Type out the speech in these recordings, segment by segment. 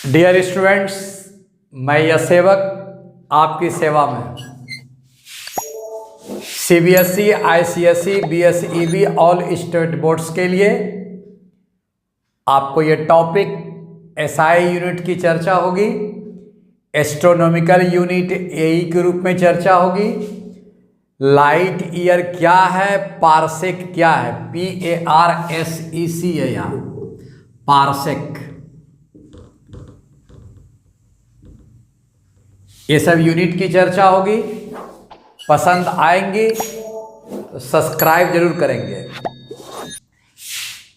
Dear students, मैं यह सेवक आपकी सेवा में CBSE, ICSE, BSEB all state boards के लिए आपको ये टॉपिक एसआई यूनिट की चर्चा होगी। एस्ट्रोनॉमिकल यूनिट एई के रूप में चर्चा होगी। लाइट ईयर क्या है, पार्सेक क्या है, PARSEC है यहाँ, पार्सेक। ये सब यूनिट की चर्चा होगी। पसंद आएंगी तो सब्सक्राइब जरूर करेंगे।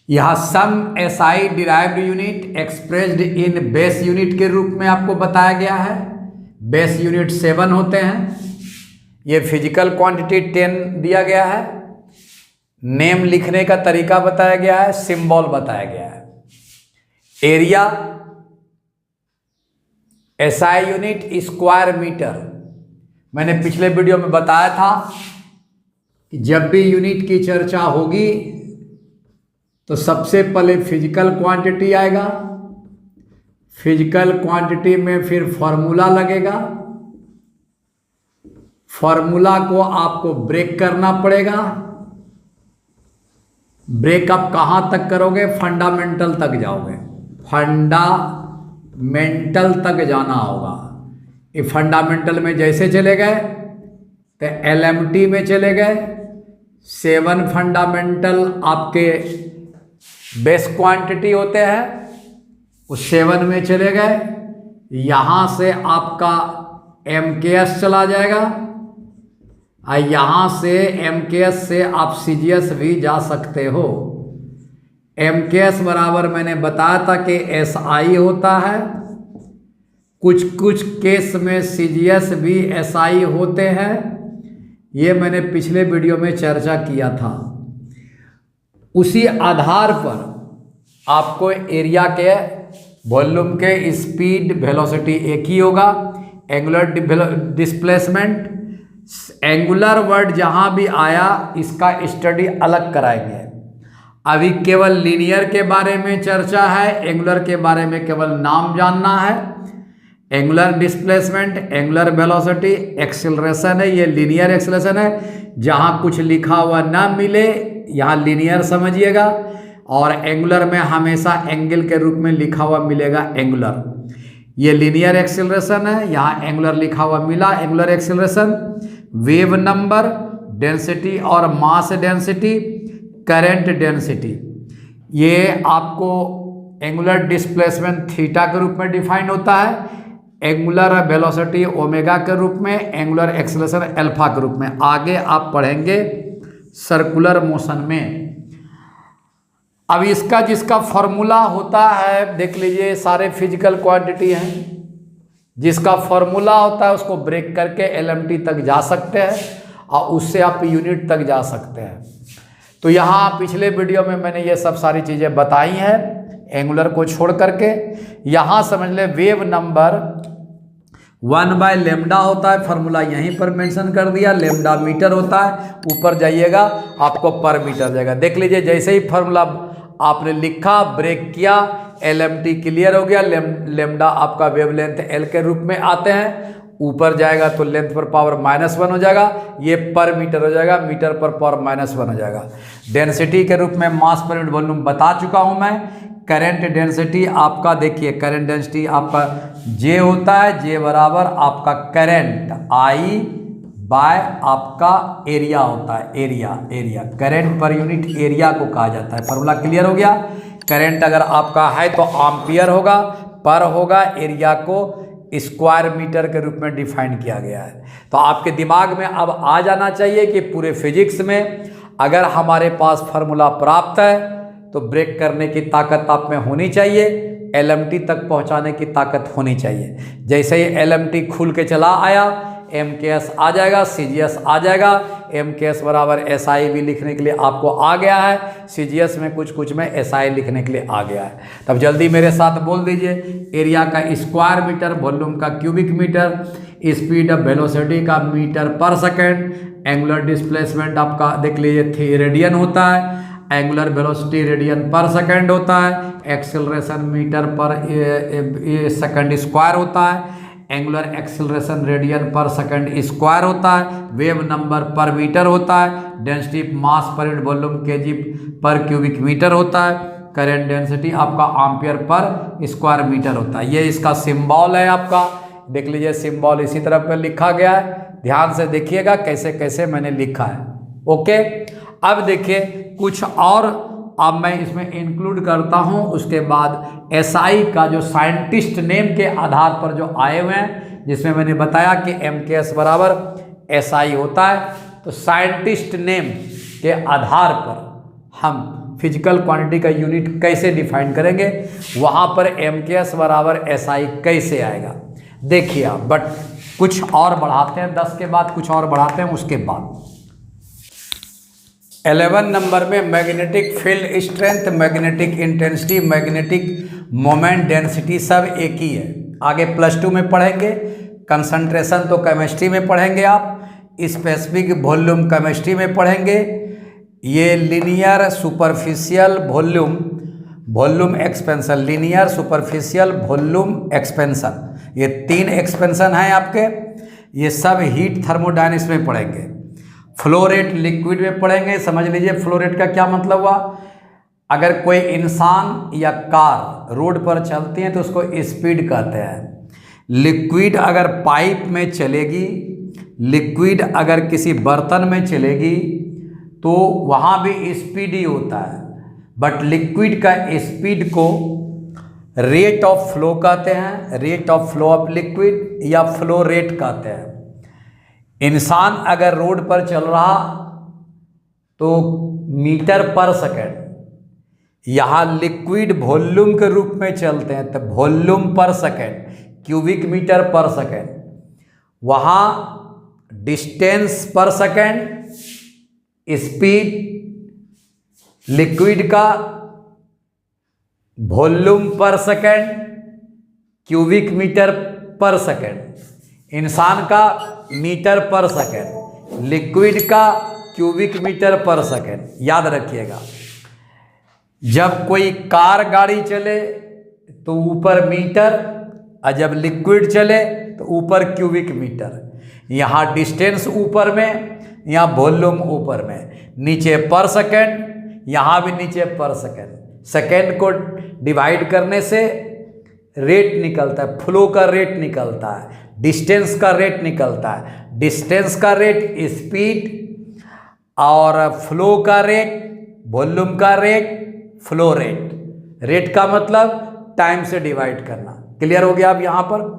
यह some SI derived unit expressed in base unit के रूप में आपको बताया गया है। बेस यूनिट 7 होते हैं। ये फिजिकल क्वांटिटी 10 दिया गया है। नेम लिखने का तरीका बताया गया है, सिंबल बताया गया है। Area SI unit square metre. मैंने पिछले वीडियो में बताया था कि जब भी यूनिट की चर्चा होगी तो सबसे पहले फिजिकल क्वांटिटी आएगा। फिजिकल क्वांटिटी में फिर फॉर्मूला लगेगा। फॉर्मूला को आपको ब्रेक करना पड़ेगा। ब्रेकअप कहाँ तक करोगे? फंडामेंटल तक जाओगे। फंडामेंटल तक जाना होगा। ये फंडामेंटल में जैसे चले गए तो LMT में चले गए। 7 फंडामेंटल आपके बेस क्वांटिटी होते हैं, उस 7 में चले गए। यहाँ से आपका MKS चला जाएगा और यहाँ से MKS से आप CGS भी जा सकते हो। MKS बराबर मैंने बताया था कि SI होता है। कुछ कुछ केस में CGS भी SI होते हैं। ये मैंने पिछले वीडियो में चर्चा किया था। उसी आधार पर आपको एरिया के वॉल्यूम के स्पीड वेलोसिटी एक ही होगा। एंगुलर डिस्प्लेसमेंट, एंगुलर वर्ड जहाँ भी आया इसका स्टडी अलग कराएंगे। अभी केवल लीनियर के बारे में चर्चा है। एंगुलर के बारे में केवल नाम जानना है। Angular displacement, angular velocity, acceleration है, ये लीनियर एक्सेलरेशन है। जहाँ कुछ लिखा हुआ ना मिले यहाँ लीनियर समझिएगा, और एंगुलर में हमेशा एंगल के रूप में लिखा हुआ मिलेगा एंगुलर। ये लीनियर एक्सेलरेशन है, यहाँ एंगुलर लिखा हुआ मिला angular acceleration. Wave number, density और मास डेंसिटी, करंट डेंसिटी, ये आपको एंगुलर डिस्प्लेसमेंट थीटा के रूप में डिफाइन होता है। एंगुलर वेलोसिटी ओमेगा के रूप में, एंगुलर एक्सेलरेशन अल्फा के रूप में। आगे आप पढ़ेंगे सर्कुलर मोशन में। अब इसका जिसका फॉर्मूला होता है, देख लीजिए सारे फिजिकल क्वांटिटी हैं। जिसका फॉर्मूला होता है उसको ब्रेक करके LMT तक जा सकते हैं और उससे आप यूनिट तक जा सकते हैं। तो यहाँ पिछले वीडियो में मैंने ये सब सारी चीज़ें बताई हैं एंगुलर को छोड़ करके। यहाँ समझ ले वेव नंबर 1/λ होता है। फार्मूला यहीं पर मेंशन कर दिया। लैम्डा मीटर होता है। ऊपर जाइएगा आपको पर मीटर जाएगा। देख लीजिए जैसे ही फार्मूला आपने लिखा, ब्रेक किया, LMT क्लियर हो गया। लैम्डा आपका वेवलेंथ L के रूप में आते हैं। ऊपर जाएगा तो लेंथ पर पावर -1 हो जाएगा। ये पर मीटर हो जाएगा, मीटर पर पावर -1 हो जाएगा। डेंसिटी के रूप में मास पर यूनिट वॉल्यूम बता चुका हूँ मैं। करंट डेंसिटी आपका देखिए, करंट डेंसिटी आपका J होता है। J बराबर आपका करंट I बाय आपका एरिया होता है। Area current per unit area को कहा जाता है। फॉर्मूला क्लियर हो गया। करंट अगर आपका है तो एम्पियर होगा, पर होगा। एरिया को स्क्वायर मीटर के रूप में डिफाइन किया गया है। तो आपके दिमाग में अब आ जाना चाहिए कि पूरे फिजिक्स में अगर हमारे पास फार्मूला प्राप्त है तो ब्रेक करने की ताकत आप में होनी चाहिए, LMT तक पहुंचाने की ताकत होनी चाहिए। जैसे ही LMT खुल के चला आया, MKS आ जाएगा, CGS आ जाएगा। MKS बराबर SI भी लिखने के लिए आपको आ गया है। CGS में कुछ में SI लिखने के लिए आ गया है। तब जल्दी मेरे साथ बोल दीजिए। एरिया का स्क्वायर मीटर, वॉल्यूम का cubic metre, speed of velocity का मीटर पर सेकेंड, एंगुलर डिस्प्लेसमेंट आपका देख लीजिए रेडियन होता है। एंगुलर वेलोसिटी रेडियन पर सेकंड होता है, एक्सेलरेशन मीटर पर सेकंड स्क्वायर होता है, एंगुलर एक्सेलरेशन रेडियन पर सेकंड स्क्वायर होता है, वेव नंबर पर मीटर होता है, density mass per unit volume KG पर क्यूबिक मीटर होता है, करंट डेंसिटी आपका एम्पियर पर स्क्वायर मीटर होता है। ये इसका सिंबल है आपका, देख लीजिए सिंबल इसी तरह पर लिखा गया है, ध्यान से देखिएगा कैसे कैसे मैंने लिखा है। ओके, अब देखिए कुछ और अब मैं इसमें इंक्लूड करता हूं, उसके बाद एसआई का जो साइंटिस्ट नेम के आधार पर जो आए हुए हैं, जिसमें मैंने बताया कि MKS बराबर एसआई होता है, तो साइंटिस्ट नेम के आधार पर हम फिजिकल क्वांटिटी का यूनिट कैसे डिफाइन करेंगे, वहां पर MKS बराबर एसआई कैसे आएगा देखिए आप। बट कुछ और बढ़ाते हैं, 10 के बाद कुछ और बढ़ाते हैं, उसके बाद 11 नंबर में magnetic field strength, magnetic intensity, magnetic moment density सब एक ही है। आगे +2 में पढ़ेंगे, कंसंट्रेशन तो केमिस्ट्री में पढ़ेंगे आप, स्पेसिफिक वॉल्यूम केमिस्ट्री में पढ़ेंगे, ये linear superficial volume, volume expansion, linear superficial volume expansion, ये 3 एक्सपेंशन हैं आपके, ये सब हीट थर्मोडायनेमिक्स में पढ़ेंगे। फ्लो रेट लिक्विड में पढ़ेंगे, समझ लीजिए फ्लो रेट का क्या मतलब हुआ। अगर कोई इंसान या कार रोड पर चलती है तो उसको स्पीड कहते हैं। लिक्विड अगर पाइप में चलेगी, लिक्विड अगर किसी बर्तन में चलेगी तो वहाँ भी स्पीड ही होता है, बट लिक्विड का स्पीड को रेट ऑफ फ्लो कहते हैं, rate of flow of liquid या फ्लो रेट कहते हैं। इंसान अगर रोड पर चल रहा तो मीटर पर सेकंड, यहाँ लिक्विड वॉल्यूम के रूप में चलते हैं तो वॉल्यूम पर सेकंड, क्यूबिक मीटर पर सेकंड, वहाँ डिस्टेंस पर सेकंड, स्पीड लिक्विड का, वॉल्यूम पर सेकंड, क्यूबिक मीटर पर सेकंड, इंसान का मीटर पर सेकंड, लिक्विड का क्यूबिक मीटर पर सेकंड। याद रखिएगा, जब कोई कार गाड़ी चले तो ऊपर मीटर, और जब लिक्विड चले तो ऊपर क्यूबिक मीटर। यहाँ डिस्टेंस ऊपर में, यहाँ वॉल्यूम ऊपर में, नीचे पर सेकंड, यहाँ भी नीचे पर सेकंड। सेकंड को डिवाइड करने से रेट निकलता है, फ्लो का रेट निकलता है, डिस्टेंस का रेट निकलता है। डिस्टेंस का रेट स्पीड, और फ्लो का रेट वॉल्यूम का रेट फ्लो रेट। रेट का मतलब टाइम से डिवाइड करना। क्लियर हो गया अब यहाँ पर।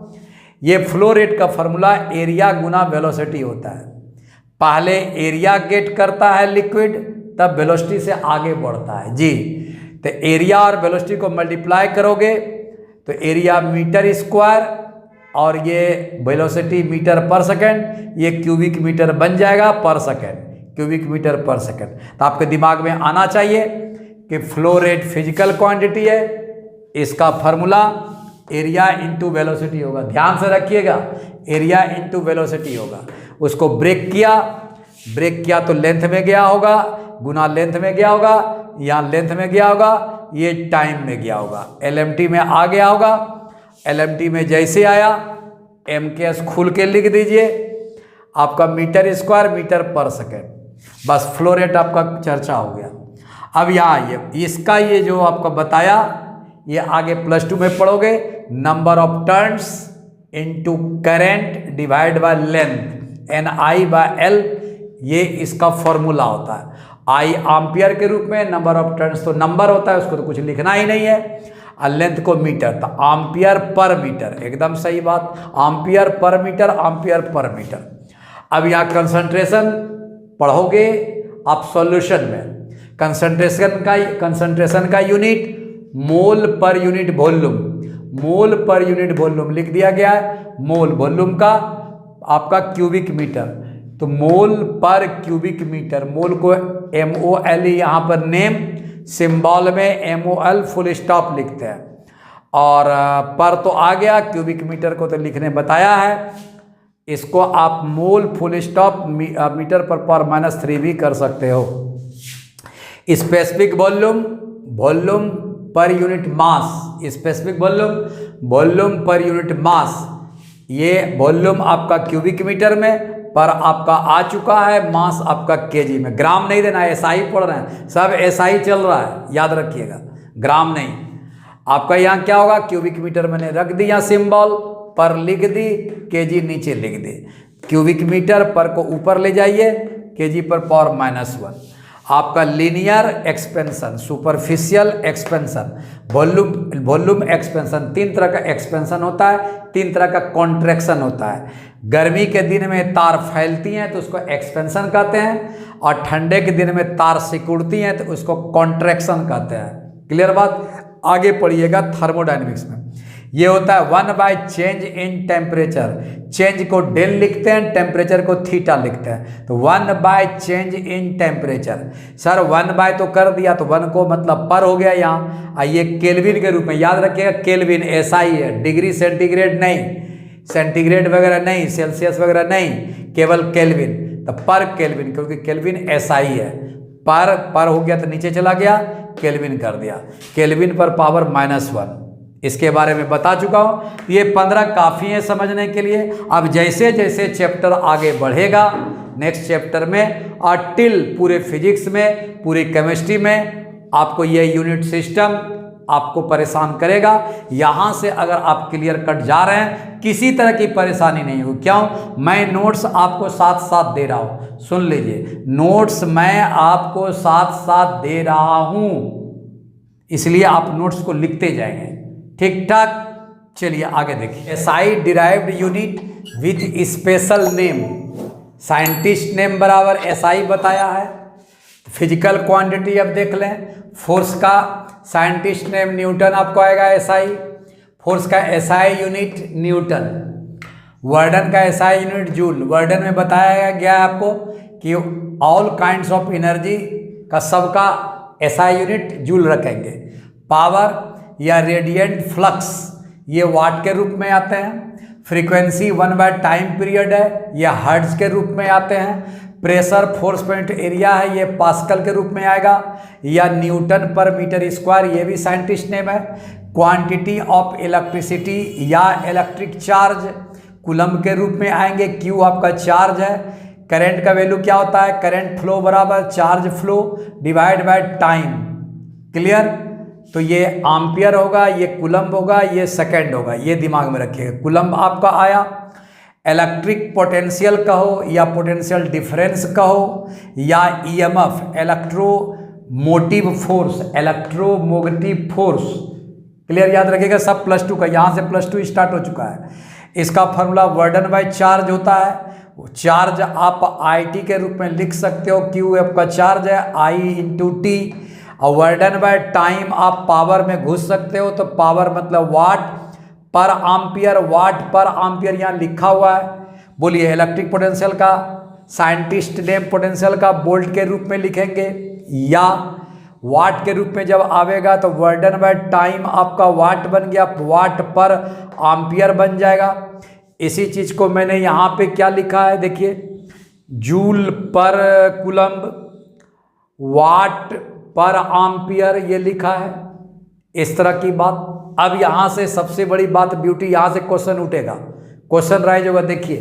ये फ्लो रेट का फॉर्मूला एरिया गुना वेलोसिटी होता है। पहले एरिया गेट करता है लिक्विड, तब वेलोसिटी से आगे बढ़ता है जी। तो एरिया और वेलोसिटी को मल्टीप्लाई करोगे तो एरिया मीटर स्क्वायर और ये वेलोसिटी मीटर पर सेकंड, ये क्यूबिक मीटर बन जाएगा पर सेकंड, क्यूबिक मीटर पर सेकंड। तो आपके दिमाग में आना चाहिए कि फ्लो रेट फिजिकल क्वांटिटी है, इसका फॉर्मूला एरिया इंटू वेलोसिटी होगा। ध्यान से रखिएगा, एरिया इंटू वेलोसिटी होगा। उसको ब्रेक किया तो लेंथ में गया होगा, गुना लेंथ में गया होगा, यहाँ लेंथ में गया होगा, ये टाइम में गया होगा, LMT में आ गया होगा। LMT में जैसे आया MKS खुल के लिख दीजिए, आपका मीटर स्क्वायर मीटर पर सेकंड। बस फ्लो रेट आपका चर्चा हो गया। अब यहाँ आइए, इसका ये जो आपको बताया ये आगे +2 में पढ़ोगे। Number of turns into current divide by length, NI/L, ये इसका फॉर्मूला होता है। I एम्पियर के रूप में, नंबर ऑफ टर्न्स तो नंबर होता है, उसको तो कुछ लिखना ही नहीं है, और लेंथ को मीटर, तो एम्पियर पर मीटर। एकदम सही बात, ampere per metre, ampere per metre. अब यहाँ कंसंट्रेशन पढ़ोगे आप सॉल्यूशन में। कंसंट्रेशन का unit mole per unit volume, मोल पर यूनिट वॉल्यूम लिख दिया गया है। मोल वॉल्यूम का आपका क्यूबिक मीटर, तो मोल पर क्यूबिक मीटर, मोल को MOL यहाँ पर नेम, सिंबल में MOL फुल स्टॉप लिखते हैं, और पर तो आ गया, क्यूबिक मीटर को तो लिखने बताया है। इसको आप मोल फुल स्टॉप मीटर पर -3 भी कर सकते हो। Specific volume, volume per unit mass, specific volume, volume per unit mass. ये वॉल्यूम आपका क्यूबिक मीटर में, पर आपका आ चुका है मास आपका केजी में। ग्राम नहीं देना, एसआई पढ़ रहे हैं, सब एसआई चल रहा है, याद रखिएगा, ग्राम नहीं। आपका यहाँ क्या होगा, क्यूबिक मीटर मैंने रख दिया सिंबल, पर लिख दी, केजी नीचे लिख दी। क्यूबिक मीटर पर को ऊपर ले जाइए, केजी पर पावर -1। आपका linear expansion, superficial expansion, volume expansion. 3 तरह का एक्सपेंशन होता है, 3 तरह का कॉन्ट्रैक्शन होता है। गर्मी के दिन में तार फैलती हैं तो उसको एक्सपेंशन कहते हैं, और ठंडे के दिन में तार सिकुड़ती हैं तो उसको कॉन्ट्रैक्शन कहते हैं। क्लियर बात? आगे पढ़िएगा थर्मोडायनेमिक्स में। ये होता है 1 चेंज इन टेम्परेचर। चेंज को डेल लिखते हैं, टेम्परेचर को थीटा लिखते हैं। तो 1 चेंज इन टेम्परेचर। सर 1 तो कर दिया, तो 1 को मतलब पर हो गया यहाँ, ये केल्विन के रूप में याद रखिएगा। केल्विन एसआई है, डिग्री सेंटीग्रेड नहीं, सेंटीग्रेड वगैरह नहीं, सेल्सियस वगैरह नहीं, केवल केल्विन। तो पर केल्विन, क्योंकि केल्विन एसआई है। पर हो गया तो नीचे चला गया, केल्विन कर दिया, केल्विन पर पावर -1। इसके बारे में बता चुका हूँ। ये 15 काफ़ी है समझने के लिए। अब जैसे जैसे चैप्टर आगे बढ़ेगा नेक्स्ट चैप्टर में, और टिल पूरे फिजिक्स में, पूरी केमिस्ट्री में आपको ये यूनिट सिस्टम आपको परेशान करेगा। यहाँ से अगर आप क्लियर कट जा रहे हैं, किसी तरह की परेशानी नहीं होगी। क्यों? मैं नोट्स आपको साथ साथ दे रहा हूँ, सुन लीजिए, नोट्स मैं आपको साथ साथ दे रहा हूँ, इसलिए आप नोट्स को लिखते जाएंगे। ठीक ठाक, चलिए आगे देखिए। SI derived unit with special name, scientist name बराबर एसआई बताया है। फिजिकल क्वांटिटी अब देख लें। फोर्स का साइंटिस्ट नेम न्यूटन आपको आएगा एसआई, फोर्स का एसआई यूनिट न्यूटन, वर्डन का एसआई यूनिट जूल। वर्डन में बताया गया है आपको कि ऑल काइंड्स ऑफ एनर्जी का सबका एसआई यूनिट जूल रखेंगे। पावर या रेडिएंट फ्लक्स ये वाट के रूप में आते हैं। फ्रीक्वेंसी 1 टाइम पीरियड है, ये हर्ट्ज के रूप में आते हैं। प्रेशर फोर्स पॉइंट एरिया है, ये पास्कल के रूप में आएगा, या न्यूटन पर मीटर स्क्वायर, ये भी साइंटिस्ट नेम है। क्वांटिटी ऑफ इलेक्ट्रिसिटी या इलेक्ट्रिक चार्ज कूलम्ब के रूप में आएंगे, क्यू आपका चार्ज है। करंट का वैल्यू क्या होता है, करंट फ्लो बराबर charge flow divide by time. Clear? तो ये एम्पियर होगा, ये कूलम्ब होगा, ये सेकंड होगा, ये दिमाग में रखिएगा। कूलम्ब आपका आया। इलेक्ट्रिक पोटेंशियल कहो या पोटेंशियल डिफरेंस कहो, या EMF electromotive force, electromotive force. Clear? याद रखिएगा, सब +2 का, यहाँ से +2 स्टार्ट हो चुका है। इसका फॉर्मूला वर्डन बाय चार्ज होता है। चार्ज आप IT के रूप में लिख सकते हो, क्यू आपका चार्ज है, I/T। और वर्डन बाय टाइम आप पावर में घुस सकते हो, तो पावर मतलब वाट पर एम्पियर, वाट पर एम्पियर यहाँ लिखा हुआ है। बोलिए, इलेक्ट्रिक पोटेंशियल का साइंटिस्ट नेम पोटेंशियल का वोल्ट के रूप में लिखेंगे, या वाट के रूप में जब आवेगा तो वर्डन बाय टाइम आपका वाट बन गया, वाट पर एम्पियर बन जाएगा। इसी चीज़ को मैंने यहाँ पे क्या लिखा है, देखिए, जूल पर कूलम्ब, वाट पर एम्पियर, ये लिखा है, इस तरह की बात। अब यहाँ से सबसे बड़ी बात ब्यूटी, यहाँ से क्वेश्चन उठेगा, क्वेश्चन राइज होगा। देखिए,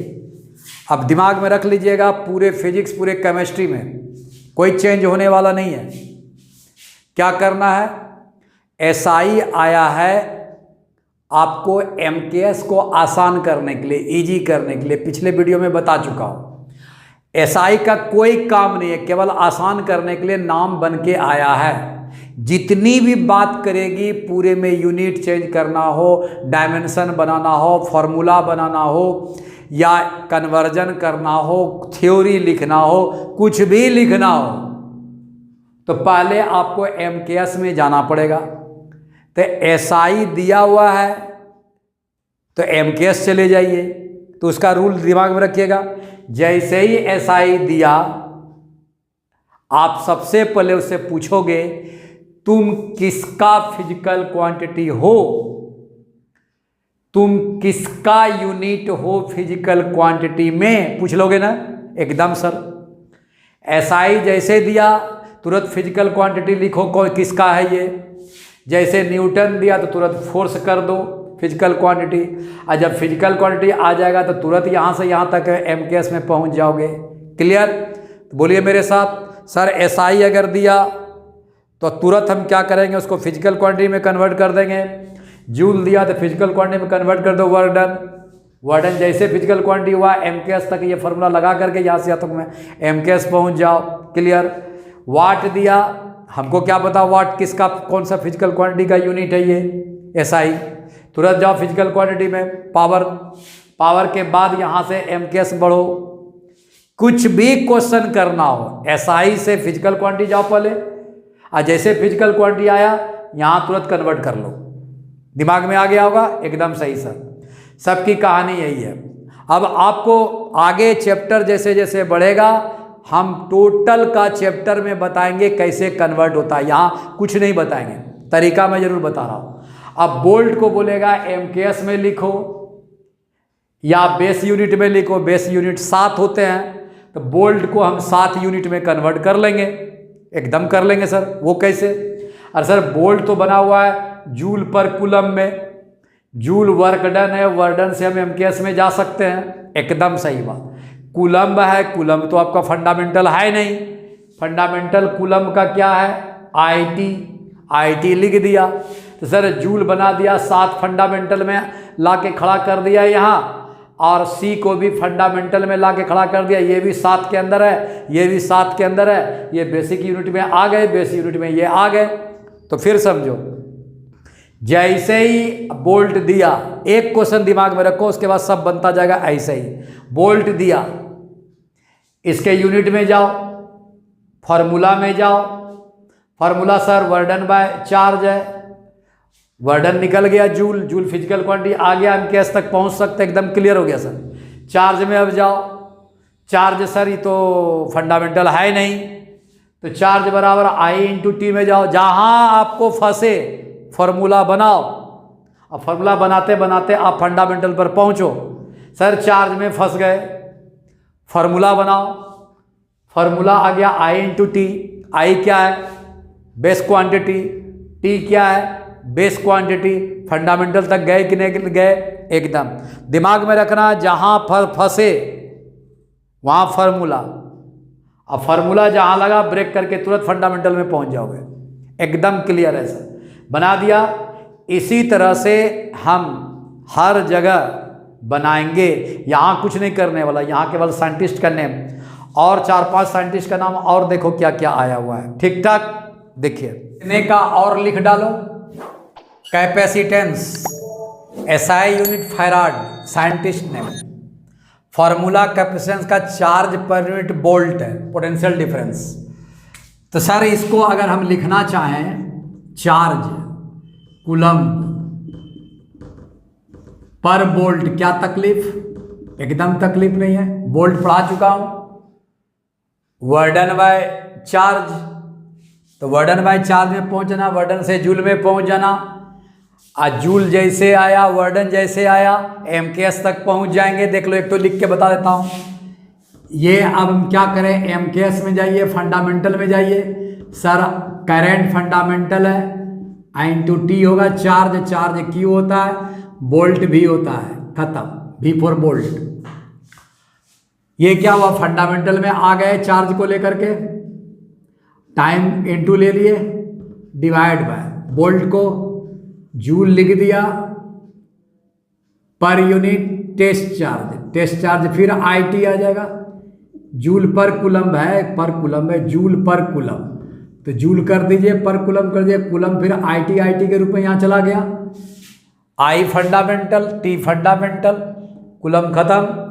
अब दिमाग में रख लीजिएगा, पूरे फिजिक्स पूरे केमिस्ट्री में कोई चेंज होने वाला नहीं है। क्या करना है, एसआई आया है आपको एमकेएस को आसान करने के लिए, इजी करने के लिए, पिछले वीडियो में बता चुका हूँ। एसआई का कोई काम नहीं है, केवल आसान करने के लिए नाम बन के आया है। जितनी भी बात करेगी पूरे में, यूनिट चेंज करना हो, डायमेंशन बनाना हो, फॉर्मूला बनाना हो, या कन्वर्जन करना हो, थ्योरी लिखना हो, कुछ भी लिखना हो, तो पहले आपको एमकेएस में जाना पड़ेगा। तो एसआई दिया हुआ है तो एमकेएस चले जाइए। तो उसका रूल दिमाग में रखिएगा, जैसे ही एसआई दिया, आप सबसे पहले उससे पूछोगे तुम किसका फिजिकल क्वांटिटी हो, तुम किसका यूनिट हो फिजिकल क्वांटिटी में, पूछ लोगे ना एकदम। सर एसआई जैसे दिया तुरंत फिजिकल क्वांटिटी लिखो कोई किसका है ये। जैसे न्यूटन दिया तो तुरंत फोर्स कर दो फिजिकल क्वांटिटी, और जब फिजिकल क्वांटिटी आ जाएगा तो तुरंत यहाँ से यहाँ तक MKS में पहुँच जाओगे। क्लियर? तो बोलिए मेरे साथ, सर SI अगर दिया तो तुरंत हम क्या करेंगे, उसको फिजिकल क्वांटिटी में कन्वर्ट कर देंगे। जूल दिया तो फिजिकल क्वांटिटी में कन्वर्ट कर दो वर्क डन। वर्क डन जैसे फिजिकल क्वांटिटी हुआ MKS तक ये फार्मूला लगा करके यहाँ से यहाँ तक में MKS पहुँच जाओ। क्लियर? वाट दिया, हमको क्या पता वाट किसका कौन सा फिजिकल क्वांटिटी का यूनिट है ये SI। तुरंत जाओ फिजिकल क्वांटिटी में पावर, पावर के बाद यहाँ से MKS बढ़ो। कुछ भी क्वेश्चन करना हो SI से फिजिकल क्वांटिटी जाओ पहले, और जैसे फिजिकल क्वांटिटी आया यहाँ तुरंत कन्वर्ट कर लो। दिमाग में आ गया होगा? एकदम सही सर, सबकी कहानी यही है। अब आपको आगे चैप्टर जैसे जैसे बढ़ेगा हम टोटल का चैप्टर में बताएंगे कैसे कन्वर्ट होता है, यहाँ कुछ नहीं बताएंगे, तरीका मैं जरूर बता रहा हूँ। अब बोल्ट को बोलेगा MKS में लिखो या बेस यूनिट में लिखो, बेस यूनिट 7 होते हैं तो बोल्ट को हम 7 यूनिट में कन्वर्ट कर लेंगे, एकदम कर लेंगे सर। वो कैसे? अरे सर बोल्ट तो बना हुआ है जूल पर कूलम में, जूल वर्क डन है, वर्क डन से हम MKS में जा सकते हैं, एकदम सही बात। कूलम है, कूलम तो आपका फंडामेंटल है नहीं, फंडामेंटल कूलम का क्या है IT लिख दिया तो सर जूल बना दिया 7 फंडामेंटल में ला के खड़ा कर दिया यहाँ, और C को भी फंडामेंटल में ला के खड़ा कर दिया, ये भी 7 के अंदर है, ये भी 7 के अंदर है, ये बेसिक यूनिट में आ गए, बेसिक यूनिट में ये आ गए। तो फिर समझो, जैसे ही बोल्ट दिया, एक क्वेश्चन दिमाग में रखो उसके बाद सब बनता जाएगा ऐसे ही। बोल्ट दिया, इसके यूनिट में जाओ, फार्मूला में जाओ, फार्मूला सर वर्डन बाय चार्ज है, वर्डन निकल गया जूल, जूल फिजिकल क्वांटिटी आ गया, MKS तक पहुंच सकते, एकदम क्लियर हो गया सर। चार्ज में अब जाओ, चार्ज सर ये तो फंडामेंटल है नहीं, तो चार्ज बराबर I/T में जाओ, जहां आपको फंसे फार्मूला बनाओ, अब फार्मूला बनाते बनाते आप फंडामेंटल पर पहुंचो। सर चार्ज में फंस गए, फार्मूला बनाओ, फार्मूला आ गया I/T। I क्या है? बेस क्वांटिटी, T क्या है? Base quantity. फंडामेंटल तक गए कि नहीं गए? एकदम। दिमाग में रखना जहां फंसे वहां फार्मूला, अब फार्मूला जहां लगा ब्रेक करके तुरंत फंडामेंटल में पहुंच जाओगे, एकदम क्लियर है सर। बना दिया। इसी तरह से हम हर जगह बनाएंगे, यहाँ कुछ नहीं करने वाला, यहाँ केवल साइंटिस्ट का नेम और 4-5 साइंटिस्ट का नाम और देखो क्या क्या आया हुआ है। ठीक ठाक देखिए, इतने का और लिख डालो। Capacitance SI unit farad, scientist name. Formula capacitance का चार्ज पर यूनिट बोल्ट है, पोटेंशियल डिफरेंस। तो सर इसको अगर हम लिखना चाहें चार्ज कूलम्ब पर बोल्ट, क्या तकलीफ? एकदम तकलीफ नहीं है, बोल्ट पढ़ा चुका हूं। वर्डन बाय चार्ज, तो वर्डन बाय चार्ज में पहुंचना, वर्डन से जूल में पहुंच जाना, आज जूल जैसे आया वर्डन जैसे आया MKS तक पहुंच जाएंगे। देख लो, एक तो लिख के बता देता हूं। ये अब हम क्या करें, MKS में जाइए, फंडामेंटल में जाइए। सर करंट फंडामेंटल है, I/T होगा, चार्ज, चार्ज Q होता है, बोल्ट भी होता है, खत्म, V फॉर बोल्ट। ये क्या हुआ, फंडामेंटल में आ गए चार्ज को लेकर के, टाइम इनटू ले लिए, डिवाइड बाय बोल्ट को जूल लिख दिया, पर unit test charge, test charge फिर IT आ जाएगा, जूल पर कूलम्ब है, पर कूलम्ब है, जूल पर कूलम्ब, तो जूल कर दीजिए, पर कूलम्ब कर दीजिए, कूलम्ब फिर IT के रूप में यहाँ चला गया। I fundamental, T fundamental, coulomb खत्म।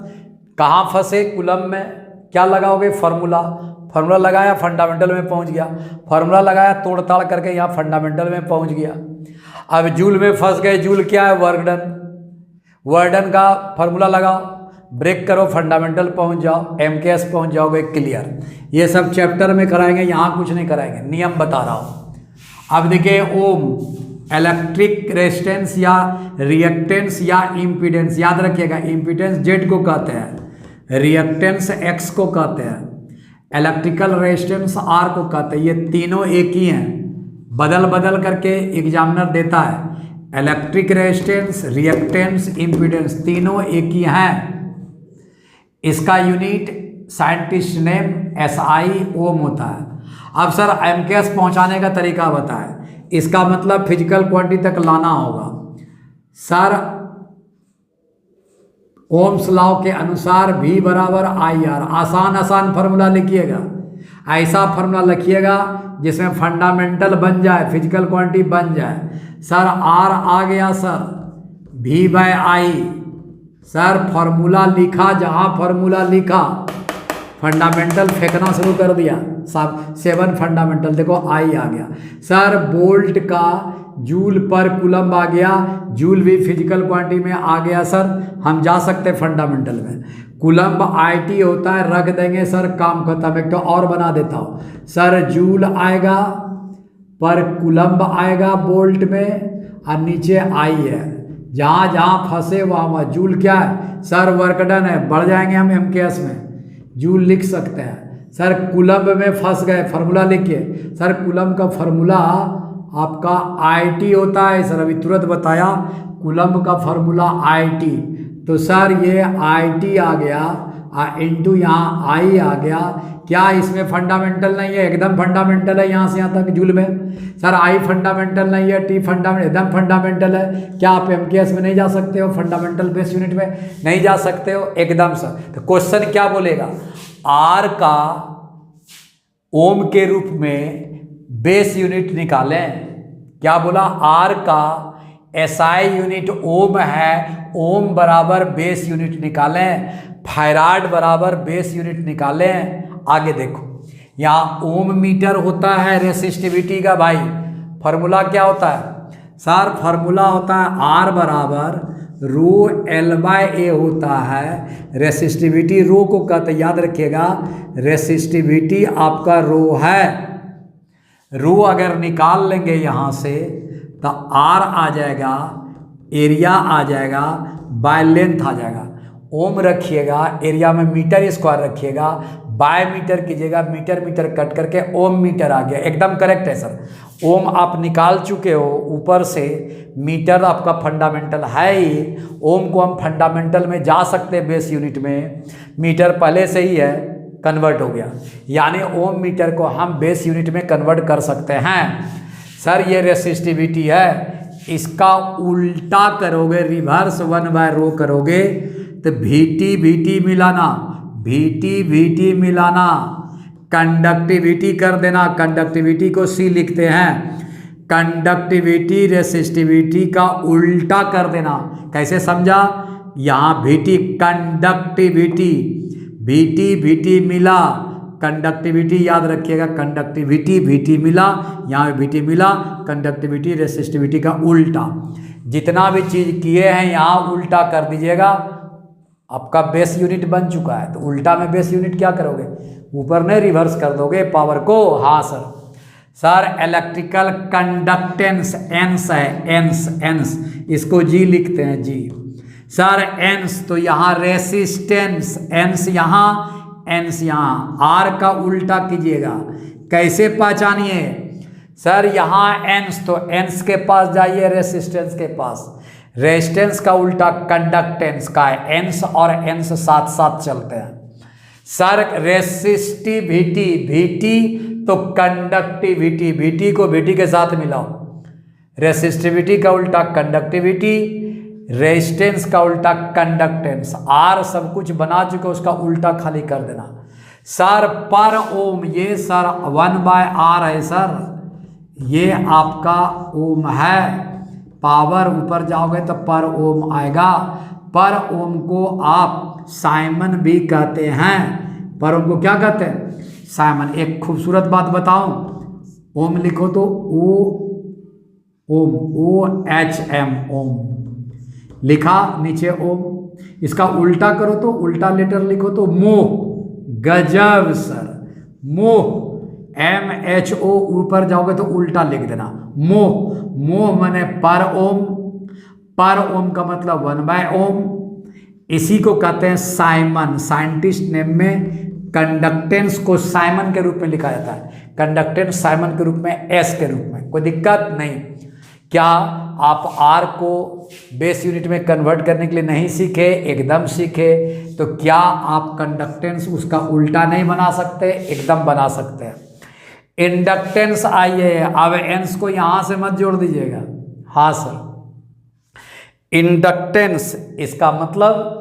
कहाँ फंसे कूलम्ब में, क्या लगाओगे? फार्मूला, फार्मूला लगाया फंडामेंटल में पहुँच गया, फार्मूला लगाया तोड़ ताड़ करके यहाँ फंडामेंटल में पहुँच गया। अब जूल में फंस गए, जूल क्या है? वर्क डन, वर्क डन का फार्मूला लगाओ, ब्रेक करो, फंडामेंटल पहुंच जाओ, MKS पहुंच जाओगे, क्लियर। ये सब चैप्टर में कराएंगे, यहाँ कुछ नहीं कराएंगे, नियम बता रहा हूँ। अब देखिए ओम, इलेक्ट्रिक रेजिस्टेंस या रिएक्टेंस या इम्पीडेंस, याद रखिएगा, इम्पीडेंस Z को कहते हैं, रिएक्टेंस X को कहते हैं। इलेक्ट्रिकल रेजिस्टेंस आर को कहते हैं। ये तीनों एक ही हैं, बदल बदल करके एग्जामिनर देता है। इलेक्ट्रिक रेजिस्टेंस, रिएक्टेंस, इम्पीडेंस तीनों एक ही हैं। इसका यूनिट साइंटिस्ट नेम SI ओम होता है। अब सर एमकेएस पहुंचाने का तरीका बताएं। इसका मतलब फिजिकल क्वांटिटी तक लाना होगा। सर ओम्स लॉ के अनुसार V बराबर IR, आसान फार्मूला लिखिएगा। ऐसा फार्मूला लिखिएगा जिसमें फंडामेंटल बन जाए, फिजिकल क्वांटिटी बन जाए। सर R आ गया सर V/I। सर फार्मूला लिखा, जहाँ फार्मूला लिखा फंडामेंटल फेंकना शुरू कर दिया साहब। 7 फंडामेंटल, देखो I आ गया। सर बोल्ट का जूल पर कूलम्ब आ गया, जूल भी फिजिकल क्वांटिटी में आ गया। सर हम जा सकते फंडामेंटल में। कूलम्ब IT होता है, रख देंगे सर, काम खत्म। एक तो और बना देता हूँ सर, जूल आएगा पर कूलम्ब आएगा बोल्ट में, और नीचे I है। जहाँ जहाँ फंसे वहाँ जूल क्या है सर, वर्क डन है। बढ़ जाएंगे हम MKS में, जूल लिख सकते हैं। सर कूलम्ब में फंस गए, फार्मूला लिखिए। सर कूलम्ब का फार्मूला आपका IT होता है सर, अभी तुरंत बताया। कूलम्ब का फार्मूला IT, तो सर ये IT आ गया इंटू यहाँ I आ गया। क्या इसमें फंडामेंटल नहीं है? एकदम फंडामेंटल है, यहाँ से यहाँ तक जूल में। सर I फंडामेंटल नहीं है, T फंडामेंटल, एकदम फंडामेंटल है। क्या आप MKS में नहीं जा सकते हो? फंडामेंटल बेस यूनिट में नहीं जा सकते हो? एकदम सर। तो क्वेश्चन क्या बोलेगा? R का ओम के रूप में बेस यूनिट निकालें। क्या बोला? R का SI यूनिट ओम है, ओम बराबर बेस यूनिट निकालें। फायराड बराबर बेस यूनिट निकालें। आगे देखो, यहाँ ओम मीटर होता है रेसिस्टिविटी का। भाई फार्मूला क्या होता है सर? फार्मूला होता है R बराबर रो L/A होता है। रेसिस्टिविटी रो को कहते, याद रखिएगा, रेसिस्टिविटी आपका रो है। रो अगर निकाल लेंगे यहाँ से तो R आ जाएगा, एरिया आ जाएगा, बाय लेंथ आ जाएगा। ओम रखिएगा, एरिया में मीटर स्क्वायर रखिएगा, बाय मीटर कीजिएगा, मीटर मीटर कट करके ओम मीटर आ गया। एकदम करेक्ट है सर। ओम आप निकाल चुके हो ऊपर से, मीटर आपका फंडामेंटल है ही। ओम को हम फंडामेंटल में जा सकते हैं बेस यूनिट में, मीटर पहले से ही है, कन्वर्ट हो गया। यानी ओम मीटर को हम बेस यूनिट में कन्वर्ट कर सकते हैं। सर ये रेसिस्टिविटी है, इसका उल्टा करोगे, रिवर्स 1/रो करोगे तो VT मिलाना, VT मिलाना, कंडक्टिविटी कर देना। कंडक्टिविटी को C लिखते हैं। कंडक्टिविटी रेसिस्टिविटी का उल्टा कर देना। कैसे समझा? यहाँ VT कंडक्टिविटी, VT मिला, कंडक्टिविटी याद रखिएगा, कंडक्टिविटी VT मिला, यहाँ VT मिला, कंडक्टिविटी रेसिस्टिविटी का उल्टा। जितना भी चीज़ किए हैं यहाँ उल्टा कर दीजिएगा। आपका बेस यूनिट बन चुका है, तो उल्टा में बेस यूनिट क्या करोगे? ऊपर नहीं, रिवर्स कर दोगे पावर को। हाँ सर। सर इलेक्ट्रिकल कंडक्टेंस एंस है, एंस, इसको G लिखते हैं, G। सर एंस, तो यहाँ रेसिस्टेंस, एंस यहाँ, एंस यहाँ। R का उल्टा कीजिएगा। कैसे पहचानिए? सर यहाँ एंस, तो एंस के पास जाइए, रेसिस्टेंस के पास। रेजिस्टेंस का उल्टा कंडक्टेंस का है, एंस और एंस साथ साथ चलते हैं। सर रेसिस्टिविटी, VT तो कंडक्टिविटी, VT को VT के साथ मिलाओ। रेसिस्टिविटी का उल्टा कंडक्टिविटी, रेजिस्टेंस का उल्टा कंडक्टेंस। R सब कुछ बना चुके, उसका उल्टा खाली कर देना। सर पर ओम, ये सर 1/R है सर, ये आपका ओम है। पावर ऊपर जाओगे तो पर ओम आएगा। पर ओम को आप साइमन भी कहते हैं। पर ओम को क्या कहते हैं? साइमन। एक खूबसूरत बात बताऊं, ओम लिखो तो OHM, ओम लिखा, नीचे ओम। इसका उल्टा करो तो उल्टा लेटर लिखो तो मोह। गजब सर, मोह, MHO। ऊपर जाओगे तो उल्टा लिख देना, मोह। मोह माने पर ओम, पर ओम का मतलब 1/ओम। इसी को कहते हैं साइमन, साइंटिस्ट नेम में कंडक्टेंस को साइमन के रूप में लिखा जाता है, कंडक्टेंस साइमन के रूप में, एस के रूप में, कोई दिक्कत नहीं। क्या आप आर को बेस यूनिट में कन्वर्ट करने के लिए नहीं सीखे? एकदम सीखे। तो क्या आप कंडक्टेंस उसका उल्टा नहीं बना सकते? एकदम बना सकते हैं। इंडक्टेंस आइए, अब एंस को यहां से मत जोड़ दीजिएगा। हाँ सर, इंडक्टेंस इसका मतलब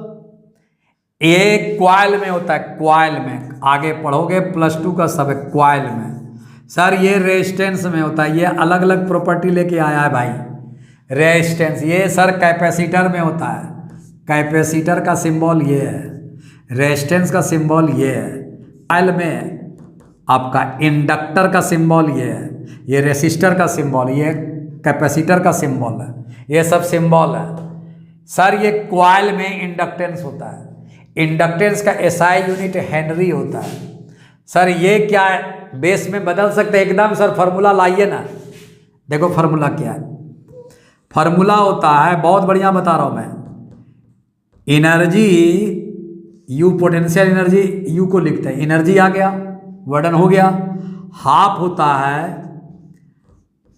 ये क्वाइल में होता है, क्वाइल में, आगे पढ़ोगे +2 का सब है क्वाइल में। सर ये रेजिस्टेंस में होता है, ये अलग अलग प्रॉपर्टी लेके आया है भाई। रेजिस्टेंस ये सर कैपेसिटर में होता है, कैपेसिटर का सिंबल ये है, रेजिस्टेंस का सिंबल ये है। क्वाइल में आपका इंडक्टर का सिंबल ये है, ये रेसिस्टर का सिंबल, ये कैपेसिटर का सिंबल है, ये सब सिंबल है। सर ये क्वाइल में इंडक्टेंस होता है, इंडक्टेंस का एसआई यूनिट हेनरी होता है। सर ये क्या है, बेस में बदल सकते हैं एकदम। सर फार्मूला लाइए ना, देखो फार्मूला क्या है। फार्मूला होता है, बहुत बढ़िया बता रहा हूं मैं, energy you, potential energy you को लिखते हैं, एनर्जी आ गया, वर्डन हो गया, हाफ होता है,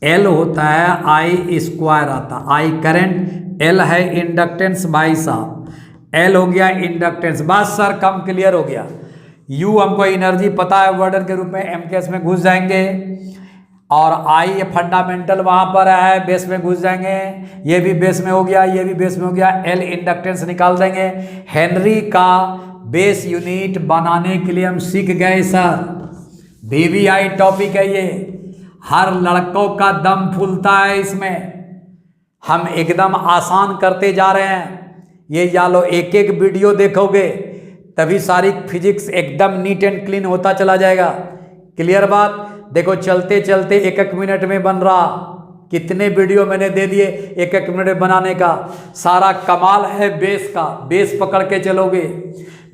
एल होता है, आई स्क्वायर आता, आई करंट, एल है इंडक्टेंस भाई साहब, एल हो गया इंडक्टेंस। बस सर कम क्लियर हो गया। यू हमको एनर्जी पता है, वर्डन के रूप में एम के एस में घुस जाएंगे, और आई ये फंडामेंटल वहाँ पर है, बेस में घुस जाएंगे, ये भी बेस में हो गया, ये भी बेस में हो गया, एल इंडक्टेंस निकाल देंगे। हेनरी का बेस यूनिट बनाने के लिए हम सीख गए सर, VVI टॉपिक है ये, हर लड़कों का दम फूलता है इसमें, हम एकदम आसान करते जा रहे हैं। ये या लो एक एक वीडियो देखोगे तभी सारी फिजिक्स एकदम नीट एंड क्लीन होता चला जाएगा। क्लियर बात? देखो चलते चलते 1-1 मिनट में बन रहा, कितने वीडियो मैंने दे दिए 1-1 मिनट में बनाने का। सारा कमाल है बेस का, बेस पकड़ के चलोगे,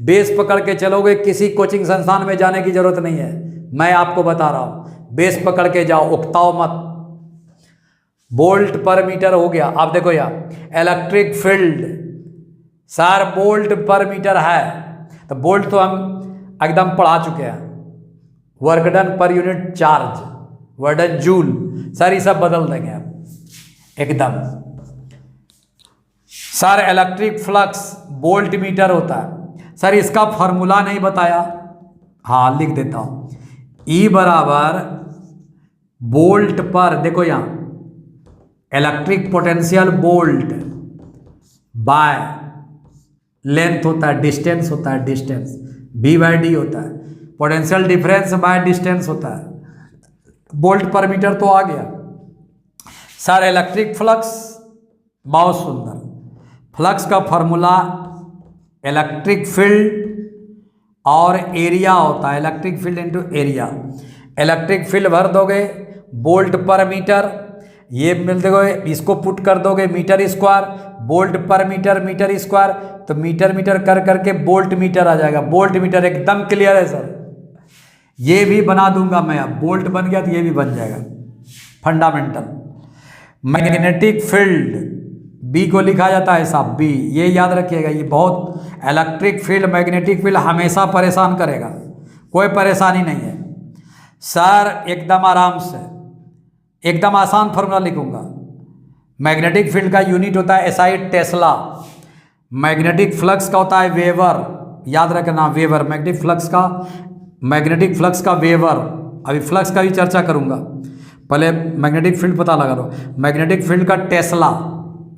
बेस पकड़ के चलोगे, किसी कोचिंग संस्थान में जाने की जरूरत नहीं है, मैं आपको बता रहा हूँ, बेस पकड़ के जाओ, उकताओ मत। वोल्ट पर मीटर हो गया। अब देखो यार electric field, sir volt per metre है, तो वोल्ट तो हम एकदम पढ़ा चुके हैं, work done per unit charge, वर्डन जूल, सर ये सब बदल देंगे अब एकदम। Sir electric flux volt metre होता है, सर इसका फॉर्मूला नहीं बताया, हाँ लिख देता हूं, E बराबर वोल्ट पर, देखो यहाँ electric potential volt by length होता है, डिस्टेंस होता है, डिस्टेंस V/D होता है, पोटेंशियल डिफरेंस बाय डिस्टेंस होता है, वोल्ट पर मीटर तो आ गया। सर इलेक्ट्रिक फ्लक्स, बहुत सुंदर, फ्लक्स का फॉर्मूला इलेक्ट्रिक फील्ड और एरिया होता है, electric field into area. Electric field भर दोगे वोल्ट पर मीटर, ये मिल दोगे, इसको पुट कर दोगे metre square, volt per metre, metre square, तो मीटर मीटर कर करके वोल्ट मीटर आ जाएगा, वोल्ट मीटर। एकदम क्लियर है सर, ये भी बना दूंगा मैं, अब वोल्ट बन गया तो ये भी बन जाएगा फंडामेंटल। मैग्नेटिक फील्ड बी को लिखा जाता है साहब, बी, ये याद रखिएगा, ये बहुत, इलेक्ट्रिक फील्ड मैग्नेटिक फील्ड हमेशा परेशान करेगा, कोई परेशानी नहीं है सर, एकदम आराम से, एकदम आसान फॉर्मूला लिखूंगा। मैग्नेटिक फील्ड का यूनिट होता है SI टेस्ला, मैग्नेटिक फ्लक्स का होता है वेबर, याद रखना वेबर, मैग्नेटिक फ्लक्स का वेबर, अभी फ्लक्स का भी चर्चा करूंगा, पहले मैग्नेटिक फील्ड पता लगा लो। मैग्नेटिक फील्ड का टेस्ला,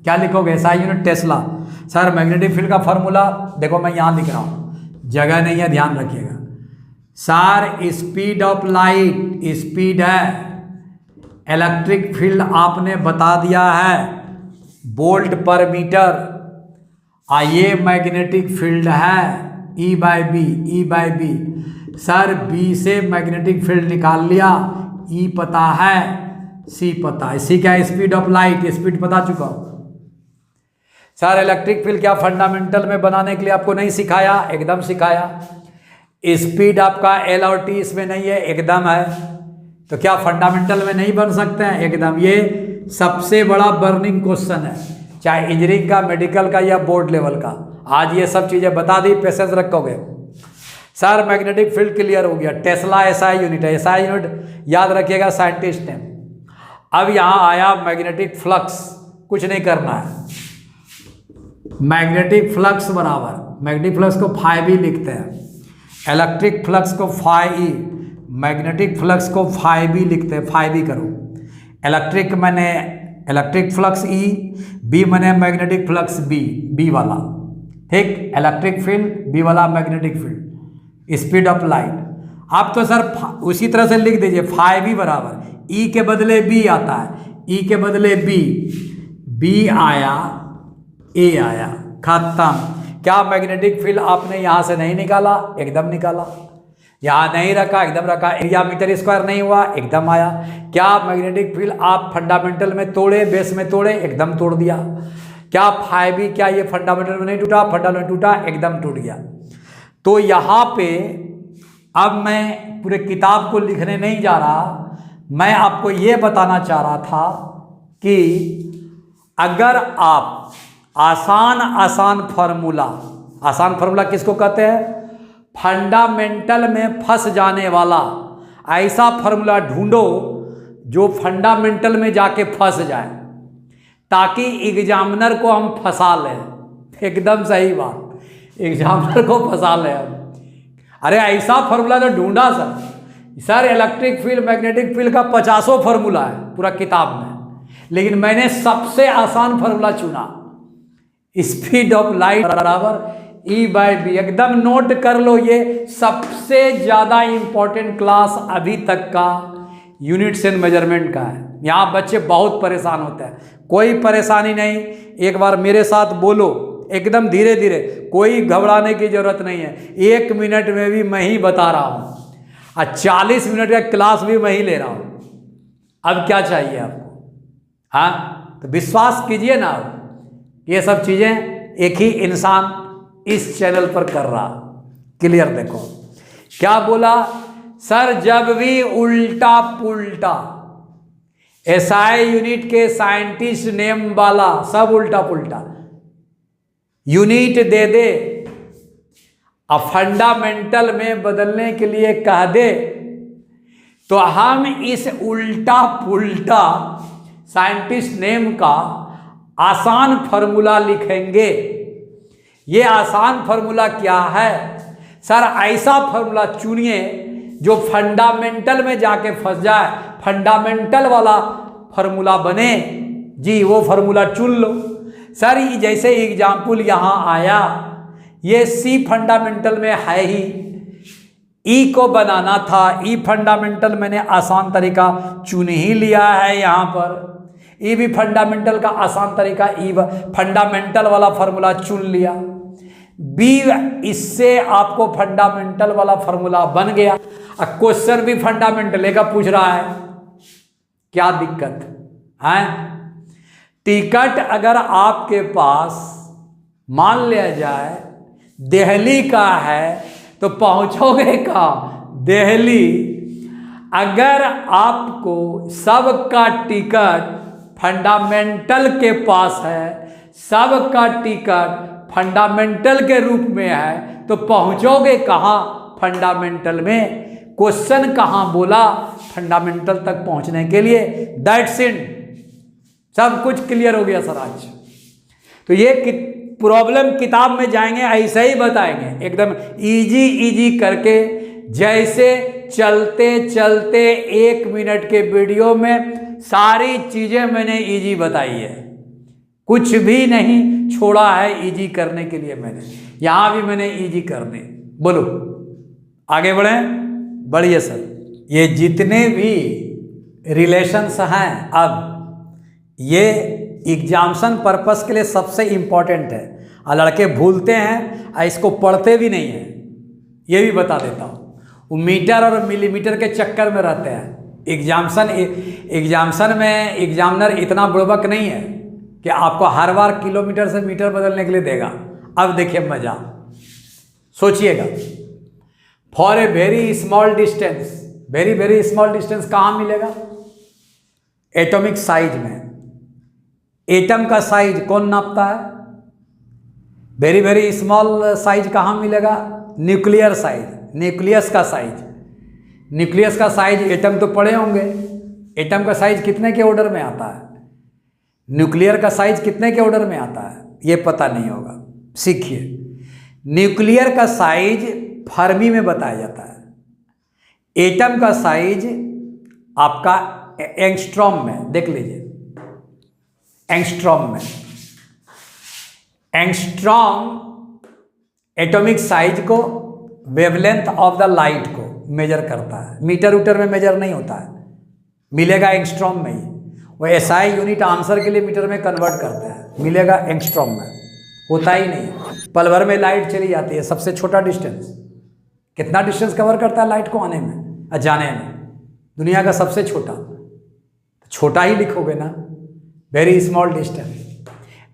क्या लिखोगे? SI unit Tesla. Sir magnetic field का फॉर्मूला देखो मैं यहाँ लिख रहा हूँ, जगह नहीं है, ध्यान रखिएगा। Sir speed of light, speed है, इलेक्ट्रिक फील्ड आपने बता दिया है वोल्ट पर मीटर, ये मैग्नेटिक फील्ड है E/B, E/B। सर B से मैग्नेटिक फील्ड निकाल लिया, E पता है, C पता है, C क्या है? स्पीड ऑफ लाइट, स्पीड बता चुका हूं। सर इलेक्ट्रिक फील्ड क्या फंडामेंटल में बनाने के लिए आपको नहीं सिखाया? एकदम सिखाया। स्पीड आपका L और T इसमें नहीं है, एकदम है, तो क्या फंडामेंटल में नहीं बन सकते हैं? एकदम। ये सबसे बड़ा बर्निंग क्वेश्चन है, चाहे इंजीनियरिंग का, मेडिकल का या बोर्ड लेवल का। आज ये सब चीज़ें बता दी, पेशेंस रखोगे। सर मैग्नेटिक फील्ड क्लियर हो गया, टेस्ला एसआई यूनिट है, एसआई यूनिट याद रखिएगा साइंटिस्ट ने। अब यहाँ आया मैग्नेटिक फ्लक्स, कुछ नहीं करना है, मैग्नेटिक फ्लक्स बराबर, मैग्नेटिक फ्लक्स को फाई लिखते हैं, इलेक्ट्रिक फ्लक्स को फाई, मैग्नेटिक फ्लक्स को फाई भी लिखते हैं, फाई भी करो। इलेक्ट्रिक मैंने इलेक्ट्रिक फ्लक्स ई, बी मैंने मैग्नेटिक फ्लक्स बी, बी वाला, ठीक, इलेक्ट्रिक फील्ड बी वाला magnetic field, speed of light. आप तो सर उसी तरह से लिख दीजिए, फाई भी बराबर, ई के बदले बी आता है, ई के बदले बी, बी आया ए आया, खत्म। क्या मैग्नेटिक फील्ड आपने यहाँ से नहीं निकाला? एकदम निकाला। यहाँ नहीं रखा, एकदम रखा। एरिया मीटर स्क्वायर नहीं हुआ, एकदम आया। क्या मैग्नेटिक फील्ड आप फंडामेंटल में तोड़े, बेस में तोड़े? एकदम तोड़ दिया। क्या फाई भी, क्या ये फंडामेंटल में नहीं टूटा? फंडामेंटल में टूटा, एकदम टूट गया। तो यहाँ पे अब मैं पूरे किताब को लिखने नहीं जा रहा, मैं आपको ये बताना चाह रहा था कि अगर आप आसान फार्मूला, आसान फार्मूला किसको कहते हैं? फंडामेंटल में फंस जाने वाला ऐसा फार्मूला ढूंढो जो फंडामेंटल में जाके फंस जाए, ताकि एग्जामिनर को हम फंसा लें। एकदम सही बात, एग्जामिनर को फंसा लें हम। अरे ऐसा फार्मूला तो ढूंढा sir electric field magnetic field का 50 फार्मूला है पूरा किताब में, लेकिन मैंने सबसे आसान फार्मूला चुना, स्पीड ऑफ लाइट बराबर ई बाई बी। एकदम नोट कर लो, ये सबसे ज़्यादा इंपॉर्टेंट क्लास अभी तक का यूनिट्स एंड मेजरमेंट का है। यहाँ बच्चे बहुत परेशान होते हैं, कोई परेशानी नहीं, एक बार मेरे साथ बोलो एकदम धीरे धीरे, कोई घबराने की जरूरत नहीं है। 1 मिनट में भी मैं ही बता रहा हूँ और 40 मिनट का क्लास भी मैं ही ले रहा हूँ। अब क्या चाहिए आपको? हाँ, तो विश्वास कीजिए ना, ये सब चीज़ें एक ही इंसान इस चैनल पर कर रहा। क्लियर? देखो क्या बोला सर, जब भी उल्टा पुल्टा एसआई यूनिट के साइंटिस्ट नेम वाला सब उल्टा पुल्टा यूनिट दे दे, अब फंडामेंटल में बदलने के लिए कह दे, तो हम इस उल्टा पुल्टा साइंटिस्ट नेम का आसान फार्मूला लिखेंगे। ये आसान फार्मूला क्या है सर? ऐसा फार्मूला चुनिए जो फंडामेंटल में जाके फंस जाए, फंडामेंटल वाला फार्मूला बने जी, वो फार्मूला चुन लो। सर ये जैसे एग्जाम्पल यहाँ आया, ये सी फंडामेंटल में है ही, ई को बनाना था, ई फंडामेंटल मैंने आसान तरीका चुन ही लिया है यहाँ पर। ई भी फंडामेंटल का आसान तरीका, ई फंडामेंटल वाला फार्मूला चुन लिया। बी, इससे आपको फंडामेंटल वाला फार्मूला बन गया। क्वेश्चन भी फंडामेंटल का पूछ रहा है, क्या दिक्कत है? टिकट अगर आपके पास मान लिया जाए दिल्ली का है तो पहुंचोगे कहाँ? दिल्ली। अगर आपको सबका टिकट फंडामेंटल के पास है, सबका टिकट फंडामेंटल के रूप में है, तो पहुंचोगे कहाँ? फंडामेंटल में। क्वेश्चन कहाँ बोला? फंडामेंटल तक पहुंचने के लिए। दैट्स इट, सब कुछ क्लियर हो गया सर आज। तो ये प्रॉब्लम किताब में जाएंगे ऐसे ही बताएंगे, एकदम इजी इजी करके, जैसे चलते चलते 1 मिनट के वीडियो में सारी चीज़ें मैंने इजी बताई है, कुछ भी नहीं छोड़ा है इजी करने के लिए। मैंने यहाँ भी मैंने इजी कर दी। बोलो आगे बढ़ें? बढ़िए सर। ये जितने भी रिलेशंस हैं, अब ये एग्जाम्शन पर्पस के लिए सबसे इम्पॉर्टेंट है, और लड़के भूलते हैं और इसको पढ़ते भी नहीं हैं, ये भी बता देता हूँ। वो मीटर और मिलीमीटर के चक्कर में रहते हैं। एग्जाम्शन में एग्जामिनर इतना बुड़बक नहीं है कि आपको हर बार किलोमीटर से मीटर बदलने के लिए देगा। अब देखिए मजा, सोचिएगा। For a very small distance, very very small distance कहाँ मिलेगा? एटॉमिक साइज में। एटम का साइज कौन नापता है? वेरी वेरी स्मॉल साइज कहाँ मिलेगा? Nuclear size. न्यूक्लियस का साइज। न्यूक्लियस का साइज एटम तो पढ़े होंगे, एटम का साइज कितने के ऑर्डर में आता है, न्यूक्लियर का साइज कितने के ऑर्डर में आता है, ये पता नहीं होगा, सीखिए। न्यूक्लियर का साइज फर्मी में बताया जाता है, एटम का साइज आपका एंगस्ट्रॉम में, देख लीजिए एंगस्ट्रॉम में। एंगस्ट्रॉम एटॉमिक साइज को, वेवलेंथ ऑफ द लाइट को मेजर करता है, मीटर उटर में मेजर नहीं होता है, मिलेगा एंगस्ट्रॉम में ही। वो एसआई यूनिट आंसर के लिए मीटर में कन्वर्ट करते हैं, मिलेगा एंगस्ट्रॉम में, होता ही नहीं। पल भर में लाइट चली जाती है, सबसे छोटा डिस्टेंस, कितना डिस्टेंस कवर करता है लाइट को आने में और जाने में, दुनिया का सबसे छोटा, छोटा ही लिखोगे ना, वेरी स्मॉल डिस्टेंस।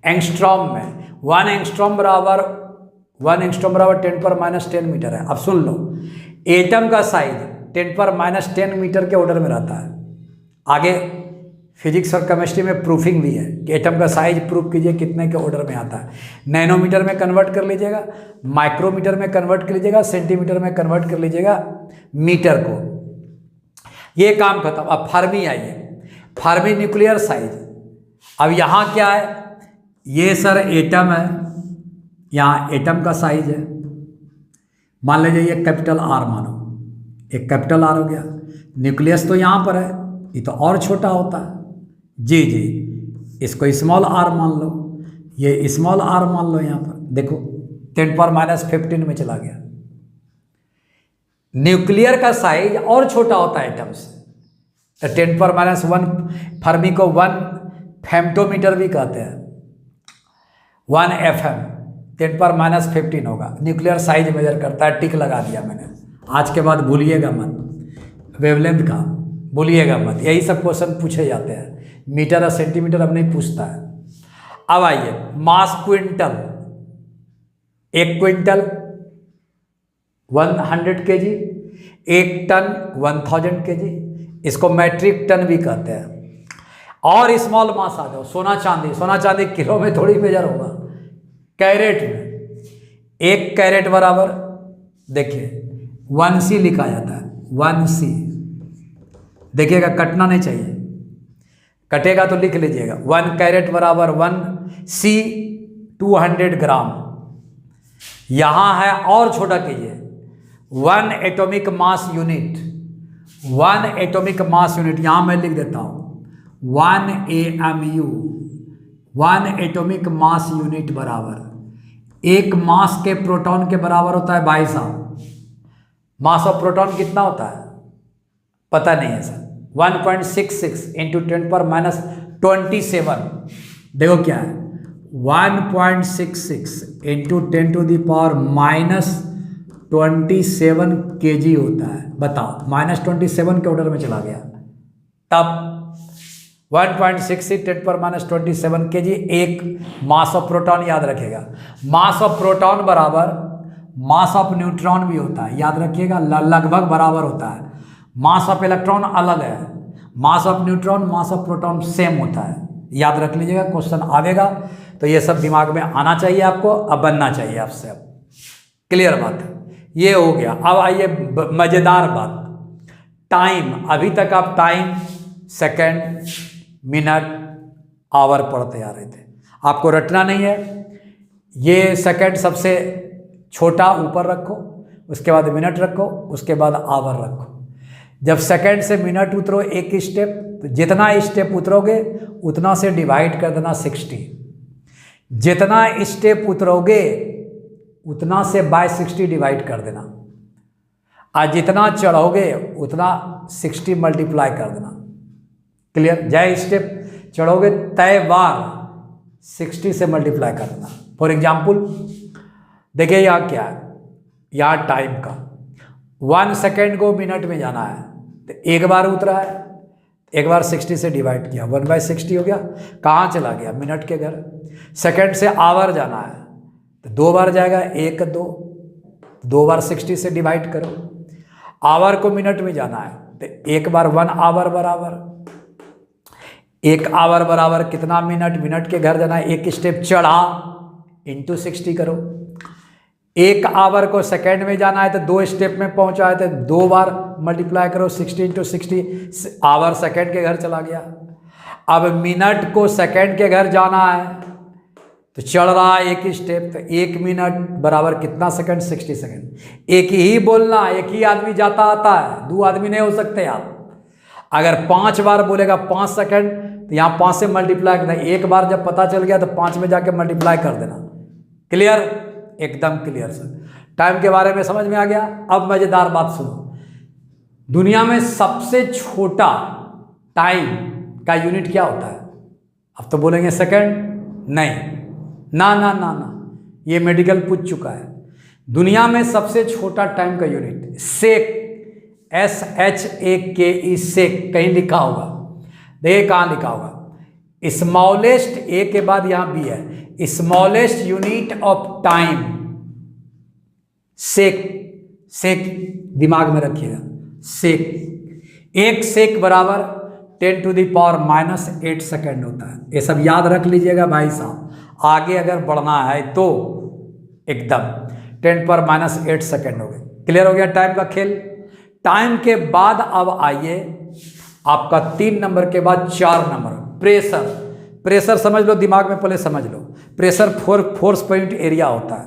एंगस्ट्रॉम में 1 एंगस्ट्रॉम बराबर 10⁻10 मीटर है। अब सुन लो, एटम का साइज 10⁻10 मीटर के ऑर्डर में रहता है। आगे फिजिक्स और केमिस्ट्री में प्रूफिंग भी है कि एटम का साइज प्रूफ कीजिए कितने के ऑर्डर में आता है। नैनोमीटर में कन्वर्ट कर लीजिएगा, माइक्रोमीटर में कन्वर्ट कर लीजिएगा, सेंटीमीटर में कन्वर्ट कर लीजिएगा, मीटर को। ये काम खत्म। अब फर्मी आइए, फर्मी न्यूक्लियर साइज। अब यहाँ क्या है, ये सर एटम है, यहाँ एटम का साइज है, मान लीजिए ये कैपिटल आर मानो, एक कैपिटल आर हो गया। न्यूक्लियस तो यहाँ पर है, ये तो और छोटा होता है, जी जी, इसको स्मॉल आर मान लो, ये स्मॉल आर मान लो। यहाँ पर देखो 10⁻15 में चला गया। न्यूक्लियर का साइज और छोटा होता है एटम से, तो 10⁻1 फर्मी को 1 फेम्टोमीटर भी कहते हैं, 1 FM 10⁻15 होगा। न्यूक्लियर साइज मेजर करता है, टिक लगा दिया मैंने। आज के बाद भूलिएगा मत, वेवलेंथ का भूलिएगा मत, यही सब क्वेश्चन पूछे जाते हैं। मीटर और सेंटीमीटर अब नहीं पूछता है। अब आइए mass quintal, 1 quintal 100 kg, 1 ton 1000 kg, इसको मैट्रिक टन भी कहते हैं। और स्मॉल मास आ जाओ, सोना चांदी। सोना चांदी किलो में थोड़ी मेजर होगा, कैरेट में। 1 कैरेट बराबर, देखिए 1C लिखा जाता है, 1C। देखिएगा कटना नहीं चाहिए, कटेगा तो लिख लीजिएगा। 1 कैरेट बराबर 1C 200 ग्राम। यहाँ है और छोटा कीजिए, 1 atomic mass unit, 1 atomic mass unit, यहाँ मैं लिख देता हूँ 1 AMU, 1 एटॉमिक मास यूनिट बराबर 1 मास के प्रोटॉन के बराबर होता है भाई साहब। मास ऑफ प्रोटॉन कितना होता है पता नहीं है सर, 1.66 इंटू 10⁻27। देखो क्या है, 1.66 इंटू 10⁻27 kg होता है। बताओ, -27 के ऑर्डर में चला गया, तब 1.66 10⁻27 kg एक मास ऑफ प्रोटॉन। याद रखिएगा, मास ऑफ प्रोटॉन बराबर मास ऑफ न्यूट्रॉन भी होता है, याद रखिएगा, लगभग बराबर होता है। मास ऑफ इलेक्ट्रॉन अलग है, mass of neutron mass of proton same होता है, याद रख लीजिएगा। क्वेश्चन आवेगा तो ये सब दिमाग में आना चाहिए आपको, अब बनना चाहिए आपसे। अब क्लियर बात है, ये हो गया। अब आइए मज़ेदार बात, टाइम। अभी तक आप टाइम, सेकंड, मिनट, आवर पढ़ते आ रहे थे, आपको रटना नहीं है। ये सेकंड सबसे छोटा ऊपर रखो, उसके बाद मिनट रखो, उसके बाद आवर रखो। जब सेकंड से मिनट उतरो एक स्टेप, तो जितना स्टेप उतरोगे उतना से डिवाइड कर देना 60। जितना स्टेप उतरोगे उतना से बाय 60 डिवाइड कर देना, और जितना चढ़ोगे उतना 60 मल्टीप्लाई कर देना। क्लियर? जय स्टेप चढ़ोगे तय बार 60 से मल्टीप्लाई कर देना। फॉर एग्जाम्पल देखिए यहाँ क्या है, यहाँ टाइम का 1 सेकेंड को मिनट में जाना है, तो एक बार उतरा है, एक बार 60 से डिवाइड किया, 1/60 हो गया। कहाँ चला गया? मिनट के घर। सेकेंड से आवर जाना है तो 2 बार जाएगा, 1 2 बार 60 से डिवाइड करो। आवर को मिनट में जाना है तो एक बार 1 आवर बराबर, 1 आवर बराबर कितना मिनट, मिनट के घर जाना है, एक स्टेप चढ़ा इंटू 60 करो। 1 आवर को सेकेंड में जाना है तो 2 स्टेप में पहुंचा है तो 2 बार मल्टीप्लाई करो, 60 × 60 आवर सेकेंड के घर चला गया। अब मिनट को सेकेंड के घर जाना है तो चढ़ रहा है 1 स्टेप, तो 1 मिनट बराबर कितना सेकंड, 60 सेकंड। एक ही बोलना, एक ही आदमी जाता आता है, 2 आदमी नहीं हो सकते आप। अगर 5 बार बोलेगा 5 सेकंड तो यहाँ 5 से मल्टीप्लाई करना, एक बार जब पता चल गया तो 5 में जाके मल्टीप्लाई कर देना। क्लियर, एकदम क्लियर सर। टाइम के बारे में समझ में आ गया। अब मजेदार बात सुनो, दुनिया में सबसे छोटा टाइम का यूनिट क्या होता है? अब तो बोलेंगे सेकंड, नहीं, ना ना ना ना, ये मेडिकल पूछ चुका है। दुनिया में सबसे छोटा टाइम का यूनिट सेक, SHAKE, सेक। कहीं लिखा होगा, देखिए कहाँ लिखा होगा, स्मॉलेस्ट, ए के बाद यहाँ बी है, स्मॉलेस्ट यूनिट ऑफ टाइम, सेक। सेक दिमाग में रखिएगा, सेक। 1 सेक बराबर 10⁻⁻8 सेकेंड होता है। ये सब याद रख लीजिएगा भाई साहब, आगे अगर बढ़ना है तो एकदम 10⁻⁸ सेकेंड हो गए। क्लियर हो गया टाइम का खेल। टाइम के बाद अब आइए आपका 3 नंबर के बाद 4 नंबर, प्रेशर। प्रेशर समझ लो, दिमाग में पहले समझ लो। प्रेशर फोर्स पॉइंट एरिया होता है,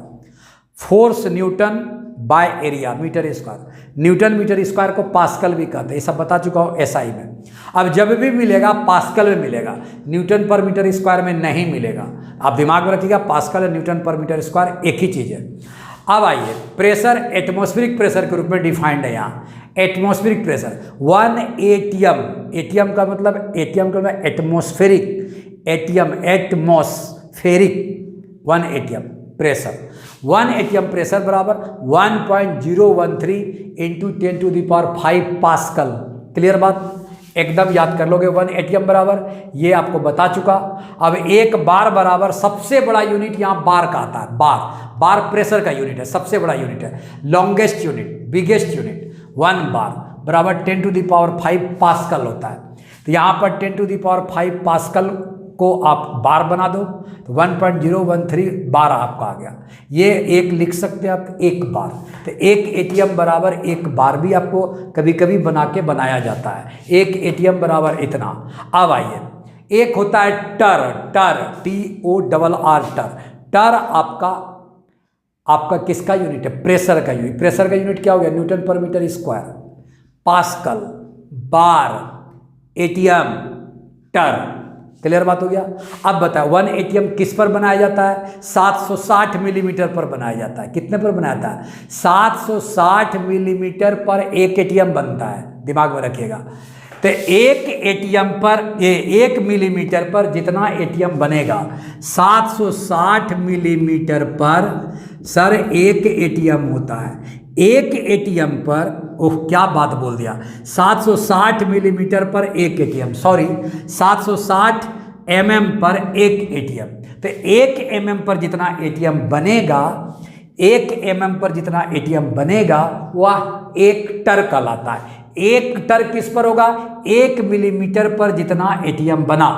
force newton by area metre square. Newton metre square को पास्कल भी कहते हैं, ये सब बता चुका हूँ SI में। अब जब भी मिलेगा पास्कल में मिलेगा, न्यूटन पर मीटर स्क्वायर में नहीं मिलेगा। आप दिमाग में रखिएगा, पास्कल और न्यूटन पर मीटर स्क्वायर एक ही चीज़ है। अब आइए, प्रेशर एटमॉस्फेरिक प्रेशर के रूप में डिफाइंड है यहाँ। एटमॉस्फेरिक प्रेशर 1 ATM, ATM का मतलब atmospheric, ATM atmospheric, 1 ATM pressure. 1 ATM pressure बराबर 1.013 × 10⁵ पास्कल। क्लियर बात, एकदम याद कर लोगे। 1 ATM बराबर, ये आपको बता चुका। अब 1 बार बराबर, सबसे बड़ा यूनिट यहाँ बार का आता है। बार प्रेशर का यूनिट है, सबसे बड़ा यूनिट है, लॉन्गेस्ट यूनिट, बिगेस्ट यूनिट। 1 बार बराबर 10⁵ पास्कल होता है। तो यहाँ पर 10⁵ पास्कल को आप बार बना दो तो 1.013 बार आपका आ गया। ये एक लिख सकते हैं आप, 1 बार। तो 1 ATM बराबर 1 बार भी आपको कभी कभी बना के बनाया जाता है। 1 ATM बराबर इतना। अब आइए, एक होता है टर, TORR, टर आपका किसका यूनिट है? प्रेशर का यूनिट। प्रेशर का यूनिट क्या हो गया? न्यूटन पर मीटर स्क्वायर। पास्कल, बार, ATM, टर। क्लियर बात हो गया। अब बताओ 1 ATM किस पर बनाया जाता है? 760 मिलीमीटर पर बनाया जाता है। कितने पर बनाया जाता है? 760 मिलीमीटर पर 1 ATM बनता है, दिमाग में रखिएगा। तो 1 ATM पर, ये 1 मिलीमीटर पर जितना ATM बनेगा, 760 मिलीमीटर पर सर 1 ATM होता है। 1 ATM पर, ओह क्या बात बोल दिया, 760 मिलीमीटर पर 1 ATM, सॉरी 760 mm पर 1 ATM। तो 1 mm पर जितना ATM बनेगा, 1 mm पर जितना ATM बनेगा वह 1 टर कहलाता है। 1 टर किस पर होगा? 1 मिलीमीटर पर जितना ATM बना।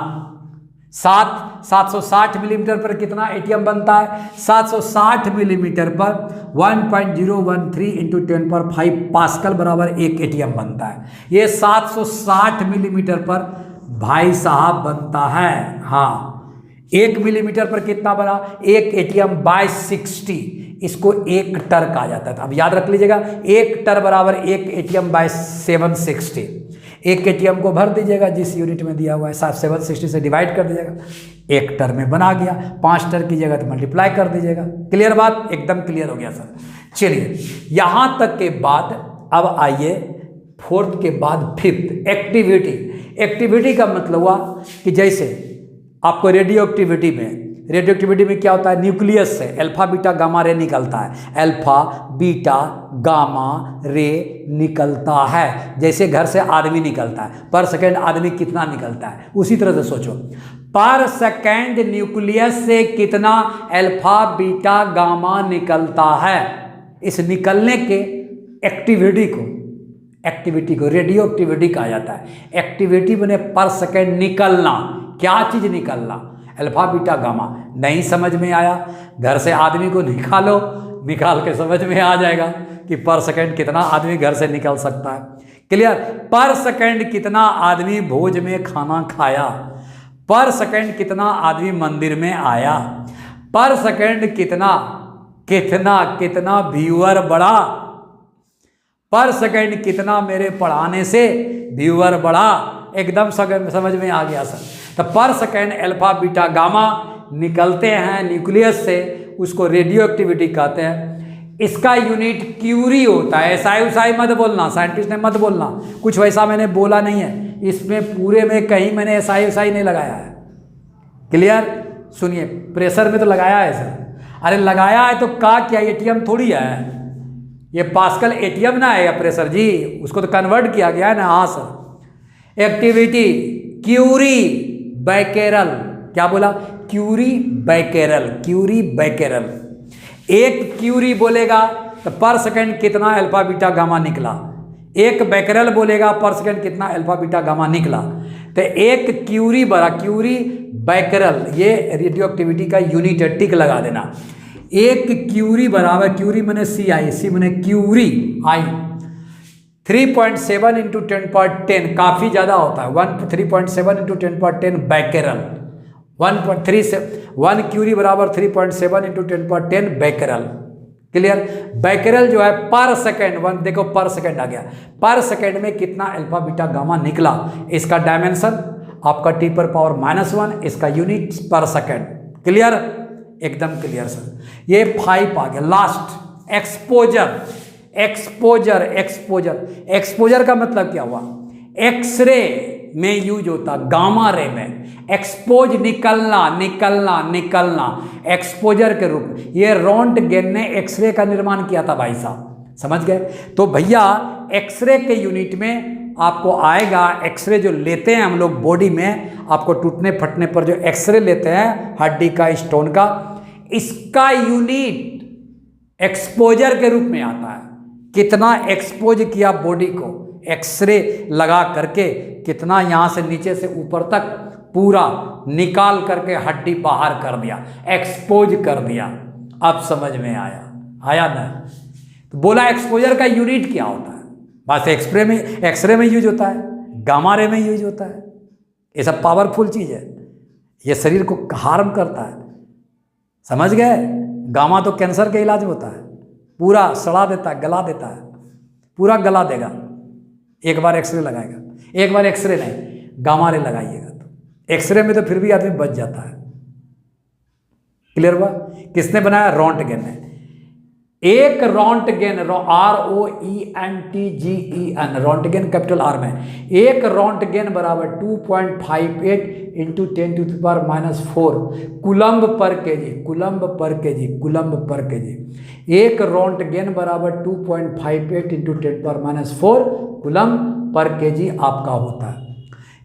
760 मिलीमीटर पर कितना ATM बनता है? 760 मिलीमीटर पर 1.013 × 10⁵ पास्कल बराबर 1 ATM बनता है। ये 760 मिलीमीटर पर भाई साहब बनता है। हाँ, 1 मिलीमीटर पर कितना बना? 1 ATM बाय 60, इसको 1 टर कहा जाता है। अब याद रख लीजिएगा, 1 टर बराबर 1 ATM बाय 760। 1 ATM को भर दीजिएगा जिस यूनिट में दिया हुआ है, 760 से डिवाइड कर दीजिएगा, 1 टर में बना गया। 5 टर कीजिएगा तो मल्टीप्लाई कर दीजिएगा। क्लियर बात, एकदम क्लियर हो गया सर। चलिए, यहाँ तक के बाद अब आइए 4th के बाद 5th, एक्टिविटी। एक्टिविटी का मतलब हुआ कि जैसे आपको रेडियो एक्टिविटी में क्या होता है? न्यूक्लियस से अल्फा बीटा गामा रे निकलता है। अल्फा बीटा गामा रे निकलता है। जैसे घर से आदमी निकलता है, पर सेकेंड आदमी कितना निकलता है, उसी तरह से सोचो, पर सेकेंड न्यूक्लियस से कितना अल्फा बीटा गामा निकलता है। इस निकलने के एक्टिविटी को रेडियो एक्टिविटी कहा जाता है। एक्टिविटी बने पर सेकेंड निकलना। क्या चीज़ निकलना? Alpha beta gamma. नहीं समझ में आया? घर से आदमी को निकालो निकाल के समझ में आ जाएगा कि पर सेकंड कितना आदमी घर से निकल सकता है। क्लियर? पर सेकंड कितना आदमी भोज में खाना खाया, पर सेकंड कितना आदमी मंदिर में आया, पर सेकंड कितना कितना कितना व्यूअर बढ़ा, पर सेकंड कितना मेरे पढ़ाने से व्यूअर बढ़ा। एकदम समझ में आ गया सर। तो पर सेकंड अल्फा बीटा गामा निकलते हैं न्यूक्लियस से, उसको रेडियो एक्टिविटी कहते हैं। इसका यूनिट क्यूरी होता है। एसआई उसाई मत बोलना, साइंटिस्ट ने मत बोलना, कुछ वैसा मैंने बोला नहीं है। इसमें पूरे में कहीं मैंने एसआई उसाई नहीं लगाया है। क्लियर? सुनिए, प्रेशर में तो लगाया है सर। अरे लगाया है तो का क्या एटीएम थोड़ी है, ये पास्कल एटीएम ना है या प्रेशर जी, उसको तो कन्वर्ट किया गया है ना। हाँ सर। एक्टिविटी क्यूरी बैकेरल, क्या बोला? Curie becquerel, curie becquerel. एक क्यूरी बोलेगा तो पर सेकंड कितना अल्फा बीटा गामा निकला, एक बैकेरल बोलेगा पर सेकंड कितना अल्फा बीटा गामा निकला। तो एक क्यूरी बड़ा, क्यूरी बैकेरल, ये रेडियो एक्टिविटी का यूनिट है, टिक लगा देना। एक क्यूरी बराबर, क्यूरी मैंने सी आई, सी मैंने क्यूरी आई 3.7 इंटू 10^10, काफ़ी ज़्यादा होता है। 3.7 इंटू 10^10 बैकेरल, 1 क्यूरी बराबर 3.7 इंटू 10^10 बैकेरल। क्लियर? बैकेरल जो है पर सेकेंड, वन देखो पर सेकेंड आ गया, पर सेकेंड में कितना अल्फा बीटा गामा निकला। इसका डायमेंशन आपका T⁻⁻1, इसका यूनिट पर सेकेंड। क्लियर? एकदम क्लियर सर। ये 5 आ गया। Last exposure, exposure, exposure. Exposure का मतलब क्या हुआ? एक्सरे में यूज होता, गामा रे में एक्सपोज, निकलना निकलना निकलना, एक्सपोजर के रूप में। ये रोंटगेन ने एक्सरे का निर्माण किया था भाई साहब, समझ गए? तो भैया एक्सरे के यूनिट में आपको आएगा, एक्सरे जो लेते हैं हम लोग बॉडी में, आपको टूटने फटने पर जो एक्सरे लेते हैं हड्डी का, स्टोन का, इसका यूनिट एक्सपोजर के रूप में आता है। कितना एक्सपोज किया बॉडी को, एक्सरे लगा करके कितना यहाँ से नीचे से ऊपर तक पूरा निकाल करके हड्डी बाहर कर दिया, एक्सपोज कर दिया। अब समझ में आया, आया ना? तो बोला एक्सपोजर का यूनिट क्या होता है? बस एक्सरे में यूज होता है, गामा रे में यूज होता है। ये सब पावरफुल चीज़ है, ये शरीर को हार्म करता है, समझ गए? गामा तो कैंसर के इलाज में होता है, पूरा सड़ा देता है, गला देता है, पूरा गला देगा। एक बार एक्सरे लगाएगा, एक बार एक्सरे नहीं गामा रे लगाइएगा तो एक्सरे में तो फिर भी आदमी बच जाता है। क्लियर हुआ? किसने बनाया? रोंटगेन ने। एक रोंटगेन, ROENTGEN, रोंटगेन कैपिटल आर में, एक रोंटगेन बराबर 2.58 इंटू 10⁻⁻4 कुलम्ब पर केजी, कुलम्ब पर केजी, कुलम्ब पर केजी। एक रोंटगेन बराबर 2.58 इंटू 10⁻⁴ कुलम्ब पर केजी आपका होता है।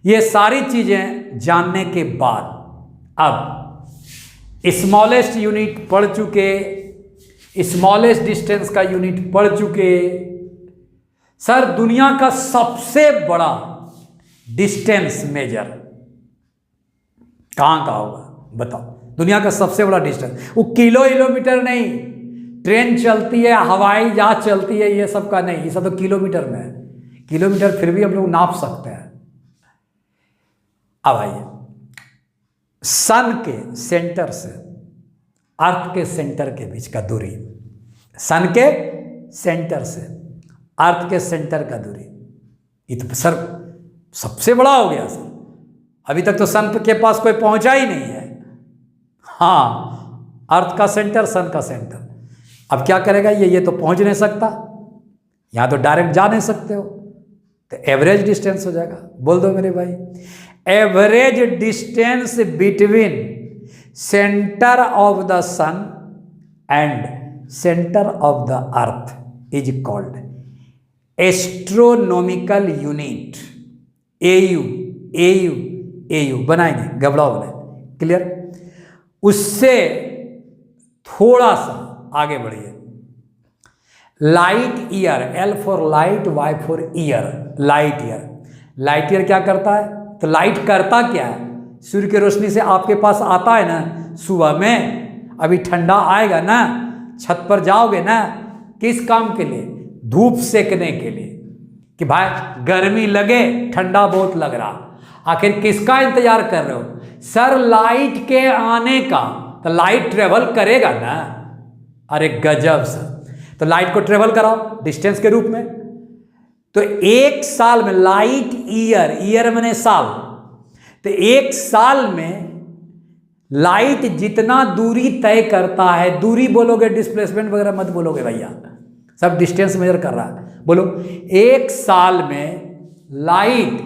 ये सारी चीज़ें जानने के बाद अब स्मॉलेस्ट यूनिट पढ़ चुके, स्मॉलेस्ट डिस्टेंस का यूनिट पढ़ चुके। सर दुनिया का सबसे बड़ा डिस्टेंस मेजर कहाँ का होगा बताओ? दुनिया का सबसे बड़ा डिस्टेंस, वो किलोमीटर नहीं, ट्रेन चलती है, हवाई जहाज चलती है, ये सब का नहीं, ये सब तो किलोमीटर में है। किलोमीटर फिर भी हम लोग नाप सकते हैं। अब आइए, सन के सेंटर से अर्थ के सेंटर के बीच का दूरी, सन के सेंटर से अर्थ के सेंटर का दूरी, ये तो सर सबसे बड़ा हो गया सर। अभी तक तो सन के पास कोई पहुंचा ही नहीं है। हाँ, अर्थ का सेंटर, सन का सेंटर। अब क्या करेगा ये तो पहुंच नहीं सकता, यहाँ तो डायरेक्ट जा नहीं सकते हो, तो एवरेज डिस्टेंस हो जाएगा। बोल दो मेरे भाई, average distance between centre of the sun and centre of the earth is called astronomical unit, AU, AU, AU बनाएंगे, घबराओ नहीं। क्लियर? उससे थोड़ा सा आगे बढ़िए। Light year, L for light, Y for year, light year. Light year क्या करता है? तो लाइट करता क्या है? सूर्य की रोशनी से आपके पास आता है ना सुबह में, अभी ठंडा आएगा ना छत पर जाओगे ना, किस काम के लिए? धूप सेकने के लिए, कि भाई गर्मी लगे, ठंडा बहुत लग रहा। आखिर किसका इंतजार कर रहे हो? सर लाइट के आने का। तो लाइट ट्रेवल करेगा ना। अरे गजब सर। तो लाइट को ट्रेवल कराओ डिस्टेंस के रूप में। तो एक साल में लाइट ईयर, ईयर मैंने साल, तो एक साल में लाइट जितना दूरी तय करता है, दूरी बोलोगे, डिस्प्लेसमेंट वगैरह मत बोलोगे भैया, सब डिस्टेंस मेजर कर रहा है। बोलो, एक साल में लाइट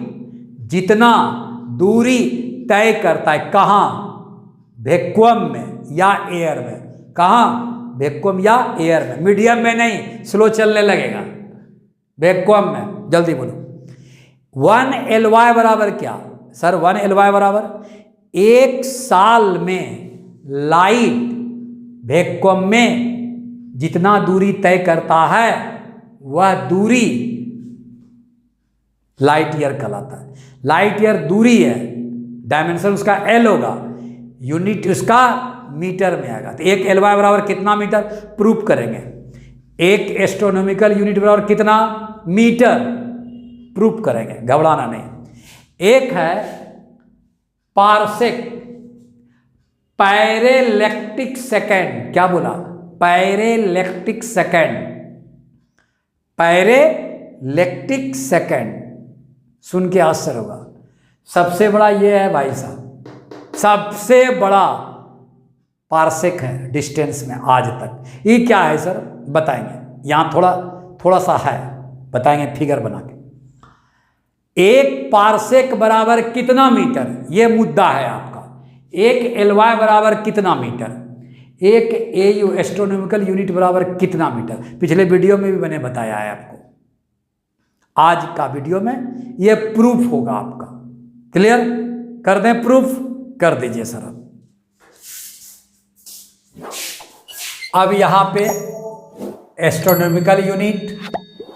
जितना दूरी तय करता है, कहाँ? वैक्यूम में या एयर में? कहाँ? वैक्यूम या एयर में। मीडियम में नहीं, स्लो चलने लगेगा, वैक्यूम में। जल्दी बोलो। 1 LY बराबर क्या? सर 1 LY बराबर एक साल में लाइट वैक्यूम में जितना दूरी तय करता है वह दूरी लाइट ईयर कहलाता है। लाइट ईयर दूरी है, डायमेंशन उसका L होगा, यूनिट उसका मीटर में आएगा। तो 1 LY बराबर कितना मीटर? प्रूफ करेंगे। 1 एस्ट्रोनॉमिकल यूनिट बराबर कितना? मीटर। प्रूफ करेंगे, घबराना नहीं। एक है पारसेक, पैरेलैक्टिक सेकेंड। क्या बोला? पैरेलैक्टिक सेकेंड, पैरेलैक्टिक सेकेंड। सुन के आश्चर्य होगा, सबसे बड़ा ये है भाई साहब, सबसे बड़ा पारसेक है डिस्टेंस में आज तक। ये क्या है सर? बताएंगे, यहाँ थोड़ा सा है, बताएंगे फिगर बना के। 1 पारसेक बराबर कितना मीटर? ये मुद्दा है आपका। 1 LY बराबर कितना मीटर? 1 AU एस्ट्रोनॉमिकल यूनिट बराबर कितना मीटर? पिछले वीडियो में भी मैंने बताया है आपको। आज का वीडियो में ये प्रूफ होगा आपका। क्लियर? कर दें प्रूफ? कर दीजिए सर। अब यहां पे astronomical unit,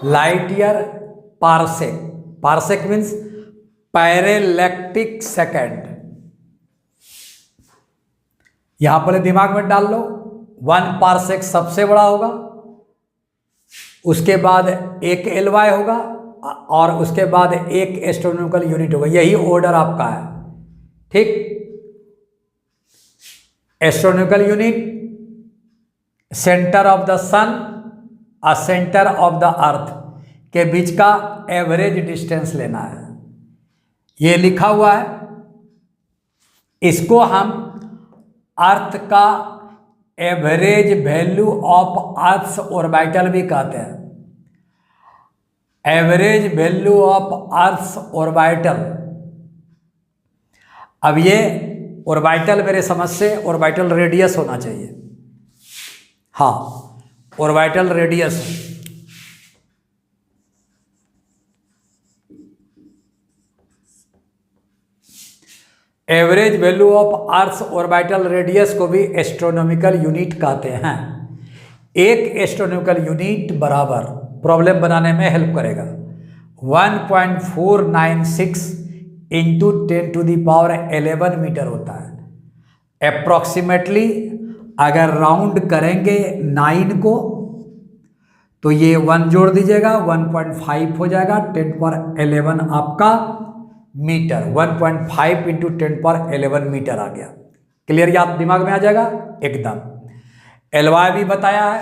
light year, parsec. Parsec means parallactic second. यहां पर दिमाग में डाल लो, 1 पारसेक सबसे बड़ा होगा, उसके बाद 1 LY होगा, और उसके बाद 1 एस्ट्रोनॉमिकल यूनिट होगा। यही ऑर्डर आपका है, ठीक? Astronomical unit, centre of the sun और सेंटर ऑफ द अर्थ के बीच का एवरेज डिस्टेंस लेना है। ये लिखा हुआ है, इसको हम अर्थ का average value of earth orbital भी कहते हैं। Average value of earth orbital. अब ये ऑर्बिटल मेरे समझ से ऑर्बिटल रेडियस होना चाहिए। हाँ, orbital radius. Average value of earth orbital radius को भी एस्ट्रोनॉमिकल यूनिट कहते हैं। 1 एस्ट्रोनॉमिकल यूनिट बराबर, प्रॉब्लम बनाने में हेल्प करेगा, 1.496 इंटू 10⁻11 मीटर होता है। अप्रॉक्सीमेटली अगर राउंड करेंगे 9 को तो ये 1 जोड़ दीजिएगा, 1.5 हो जाएगा, 10⁻11 आपका मीटर। 1.5 इंटू 10⁻11 मीटर आ गया। क्लियर? याद दिमाग में आ जाएगा एकदम। LY भी बताया है,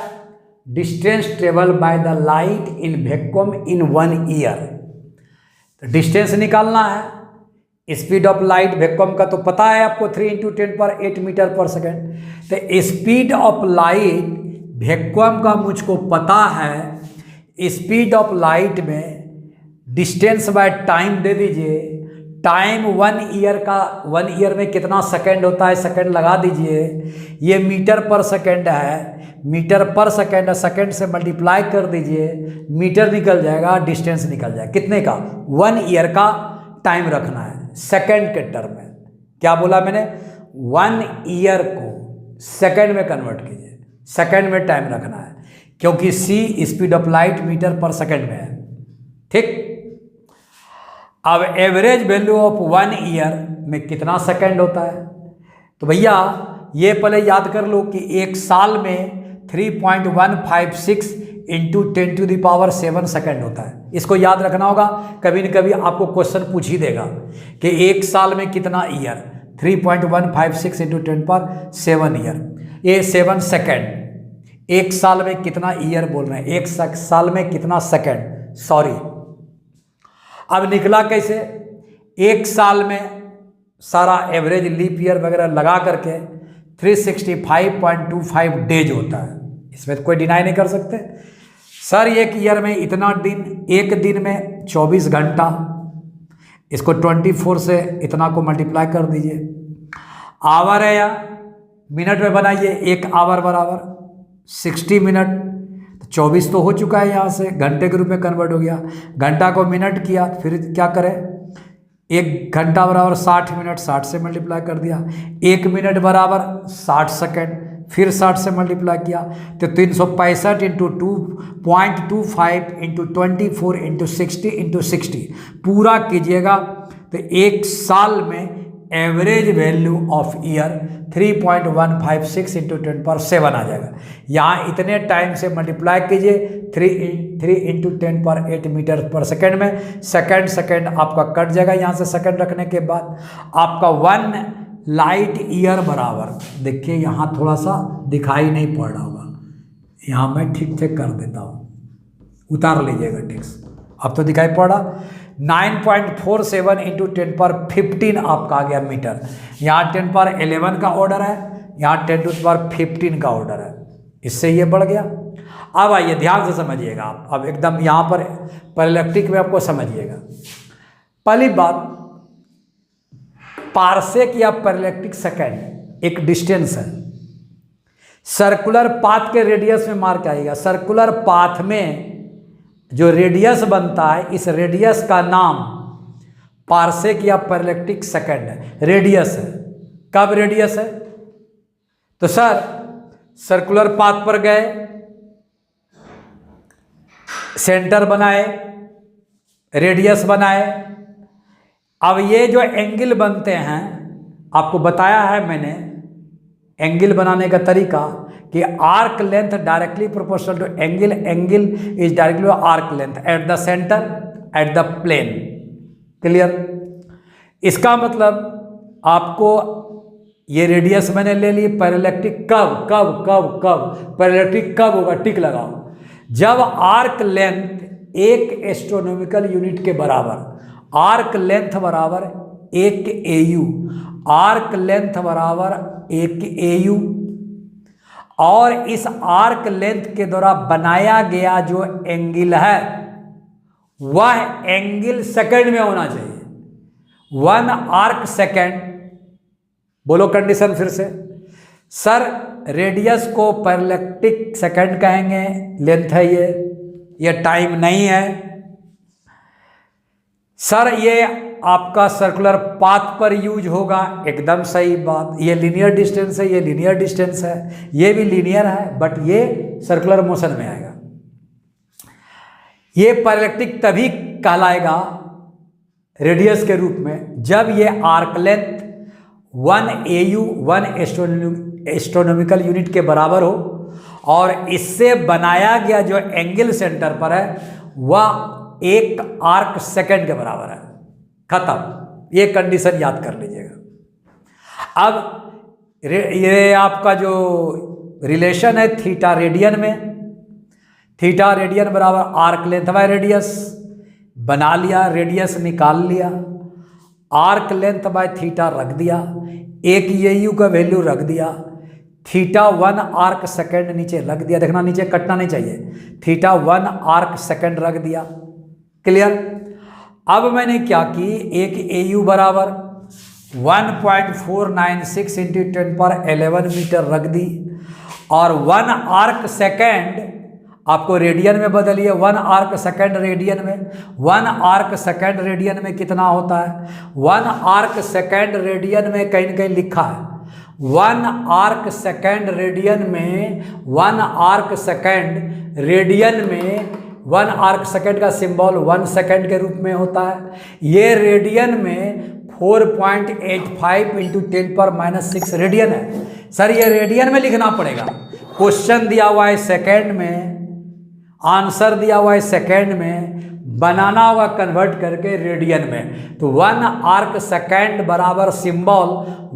distance travel by the light in vacuum in 1 year. तो डिस्टेंस निकालना है, स्पीड ऑफ लाइट वैक्यूम का तो पता है आपको, 3 इंटू 10⁸ मीटर पर सेकेंड। तो स्पीड ऑफ लाइट वैक्यूम का मुझको पता है, स्पीड ऑफ लाइट में डिस्टेंस बाय टाइम दे दीजिए। टाइम 1 ईयर का, 1 ईयर में कितना सेकंड होता है, सेकंड लगा दीजिए। ये मीटर पर सेकंड है, मीटर पर सेकंड है, सेकंड से मल्टीप्लाई कर दीजिए, मीटर निकल जाएगा, डिस्टेंस निकल जाएगा। कितने का? 1 ईयर का टाइम रखना है सेकंड के टर्म में। क्या बोला मैंने? 1 ईयर को सेकंड में कन्वर्ट कीजिए, सेकंड में टाइम रखना है, क्योंकि c speed of light metre पर सेकंड में है, ठीक? अब एवरेज वैल्यू ऑफ 1 ईयर में कितना सेकंड होता है? तो भैया ये पहले याद कर लो कि एक साल में 3.156 इंटू 10⁷ सेकेंड होता है। इसको याद रखना होगा, कभी न कभी आपको क्वेश्चन पूछ ही देगा कि एक साल में कितना ईयर, 3.156 इंटू 10⁷ ईयर, ये 7 सेकेंड। एक साल में कितना ईयर बोल रहे हैं, एक साल में कितना सेकेंड, सॉरी। अब निकला कैसे, एक साल में सारा एवरेज लीप ईयर वगैरह लगा करके 365.25 डेज होता है। इसमें तो कोई डिनाई नहीं कर सकते सर एक ईयर में इतना दिन, एक दिन में 24 घंटा, इसको 24 से इतना को मल्टीप्लाई कर दीजिए। आवर है या मिनट में बनाइए, एक आवर बराबर 60 मिनट, तो 24 तो हो चुका है, यहाँ से घंटे के रूप में कन्वर्ट हो गया। घंटा को मिनट किया, फिर क्या करें, एक घंटा बराबर 60 मिनट, 60 से मल्टीप्लाई कर दिया। एक मिनट बराबर 60 सेकेंड, फिर 60 से मल्टीप्लाई किया, तो 365 इंटू 2.25 इंटू 24 इंटू 60 पूरा कीजिएगा तो एक साल में average value of year 3.156 into 10⁷ आ जाएगा। यहाँ इतने टाइम से मल्टीप्लाई कीजिए 3 इंटू 10⁸ मीटर पर सेकेंड में, सेकेंड आपका कट जाएगा। यहाँ से सेकेंड रखने के बाद आपका 1 लाइट ईयर बराबर, देखिए यहाँ थोड़ा सा दिखाई नहीं पड़ रहा होगा, यहाँ मैं ठीक कर देता हूँ, उतार लीजिएगा टेक्स्ट, अब तो दिखाई पड़ रहा। 9.47 इंटू 10⁻15 आपका आ गया मीटर। यहाँ 10⁻11 का ऑर्डर है, यहाँ 10⁻15 का ऑर्डर है, इससे ये बढ़ गया। अब आइए ध्यान से समझिएगा आप, अब एकदम यहाँ पर पैरेलैक्टिक में आपको समझिएगा। पहली बात, पार्सेक या पैरेलैक्टिक सेकेंड एक डिस्टेंस है। सर्कुलर पाथ के रेडियस में मार्क आएगा। सर्कुलर पाथ में जो रेडियस बनता है, इस रेडियस का नाम पार्सेक या पैरेलैक्टिक सेकेंड है। रेडियस है, कब रेडियस है, तो सर सर्कुलर पाथ पर गए, सेंटर बनाए, रेडियस बनाए। अब ये जो एंगल बनते हैं, आपको बताया है मैंने एंगल बनाने का तरीका कि arc length directly proportional to angle, angle is directly arc length at the centre at the plane. Clear? इसका मतलब आपको ये रेडियस मैंने ले ली, पैरेलैक्टिक कब कब कब कब पैरेलैक्टिक कब होगा, टिक लगाओ, जब आर्क लेंथ एक एस्ट्रोनॉमिकल यूनिट के बराबर, आर्क लेंथ बराबर 1 AU, आर्क लेंथ बराबर 1 AU, और इस आर्क लेंथ के द्वारा बनाया गया जो एंगल है वह एंगल सेकंड में होना चाहिए। 1 आर्क सेकंड, बोलो कंडीशन फिर से। सर रेडियस को पैरेलैक्टिक सेकंड कहेंगे, लेंथ है ये टाइम नहीं है। सर ये आपका सर्कुलर पाथ पर यूज होगा, एकदम सही बात। ये लीनियर डिस्टेंस है, ये लीनियर डिस्टेंस है, ये भी लीनियर है, बट ये सर्कुलर मोशन में आएगा। ये पैरेलैक्टिक तभी कहलाएगा रेडियस के रूप में जब ये arc length 1 AU 1 astronomical unit के बराबर हो और इससे बनाया गया जो एंगल सेंटर पर है वह 1 आर्क सेकंड के बराबर है। खत्म, ये कंडीशन याद कर लीजिएगा। अब ये आपका जो रिलेशन है थीटा रेडियन में, थीटा रेडियन बराबर आर्क लेंथ बाय रेडियस, बना लिया, रेडियस निकाल लिया, आर्क लेंथ बाय थीटा रख दिया, 1 AU का वैल्यू रख दिया, थीटा 1 आर्क सेकंड नीचे रख दिया, देखना नीचे कटना नहीं चाहिए, थीटा 1 आर्क सेकंड रख दिया। क्लियर? अब मैंने क्या की, 1 AU बराबर 1.496 इंटू 10⁻11 मीटर रख दी, और 1 आर्क सेकेंड आपको रेडियन में बदलिए, 1 आर्क सेकेंड रेडियन में, 1 आर्क सेकेंड रेडियन में कितना होता है, 1 आर्क सेकेंड रेडियन में कहीं न कहीं लिखा है 1 आर्क सेकेंड रेडियन में, 1 आर्क सेकेंड रेडियन में, 1 आर्क सेकेंड का सिंबल 1 सेकेंड के रूप में होता है। ये रेडियन में 4.85 इंटू 10⁻⁻6 रेडियन है। सर ये रेडियन में लिखना पड़ेगा, क्वेश्चन दिया हुआ है सेकंड में, आंसर दिया हुआ है सेकंड में, बनाना होगा कन्वर्ट करके रेडियन में। तो 1 आर्क सेकंड बराबर सिंबल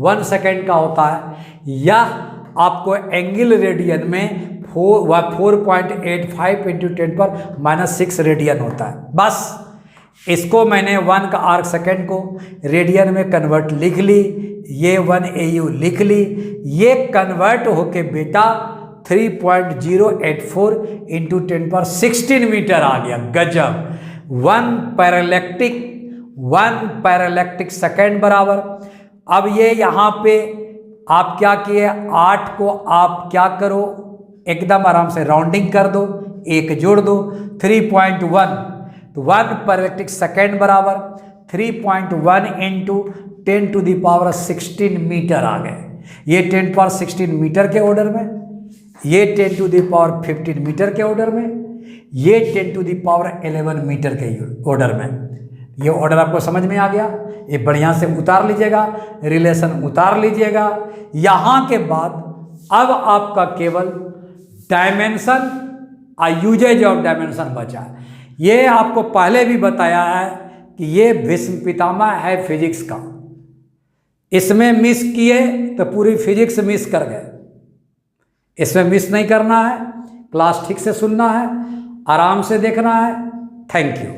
1 सेकंड का होता है। यह आपको एंगल रेडियन में 4.85 इंटू 10⁻⁻6 रेडियन होता है। बस इसको मैंने 1 का आर्क सेकंड को रेडियन में कन्वर्ट लिख ली, ये 1 AU लिख ली। ये कन्वर्ट होके बेटा 3.084 इंटू 10⁻16 मीटर आ गया। गजब। 1 पैरालैक्टिक सेकेंड बराबर, अब ये यहाँ पे आप क्या किए, 8 को आप क्या करो, एकदम आराम से राउंडिंग कर दो, एक जोड़ दो, 3.1। तो 1 पैरालैक्टिक सेकेंड बराबर 3.1 इंटू 10⁻16 मीटर आ गए। ये 10⁻16 मीटर के ऑर्डर में, ये 10⁻15 मीटर के ऑर्डर में, ये 10⁻11 मीटर के ऑर्डर में। ये ऑर्डर आपको समझ में आ गया। ये बढ़िया से उतार लीजिएगा, रिलेशन उतार लीजिएगा। यहाँ के बाद अब आपका केवल डायमेंशन और यूजेज ऑफ डायमेंशन बचा। ये आपको पहले भी बताया है कि ये भीष्म पितामह है फिजिक्स का। इसमें मिस किए तो पूरी फिजिक्स मिस कर गए। इसमें मिस नहीं करना है, क्लास ठीक से सुनना है, आराम से देखना है। Thank you.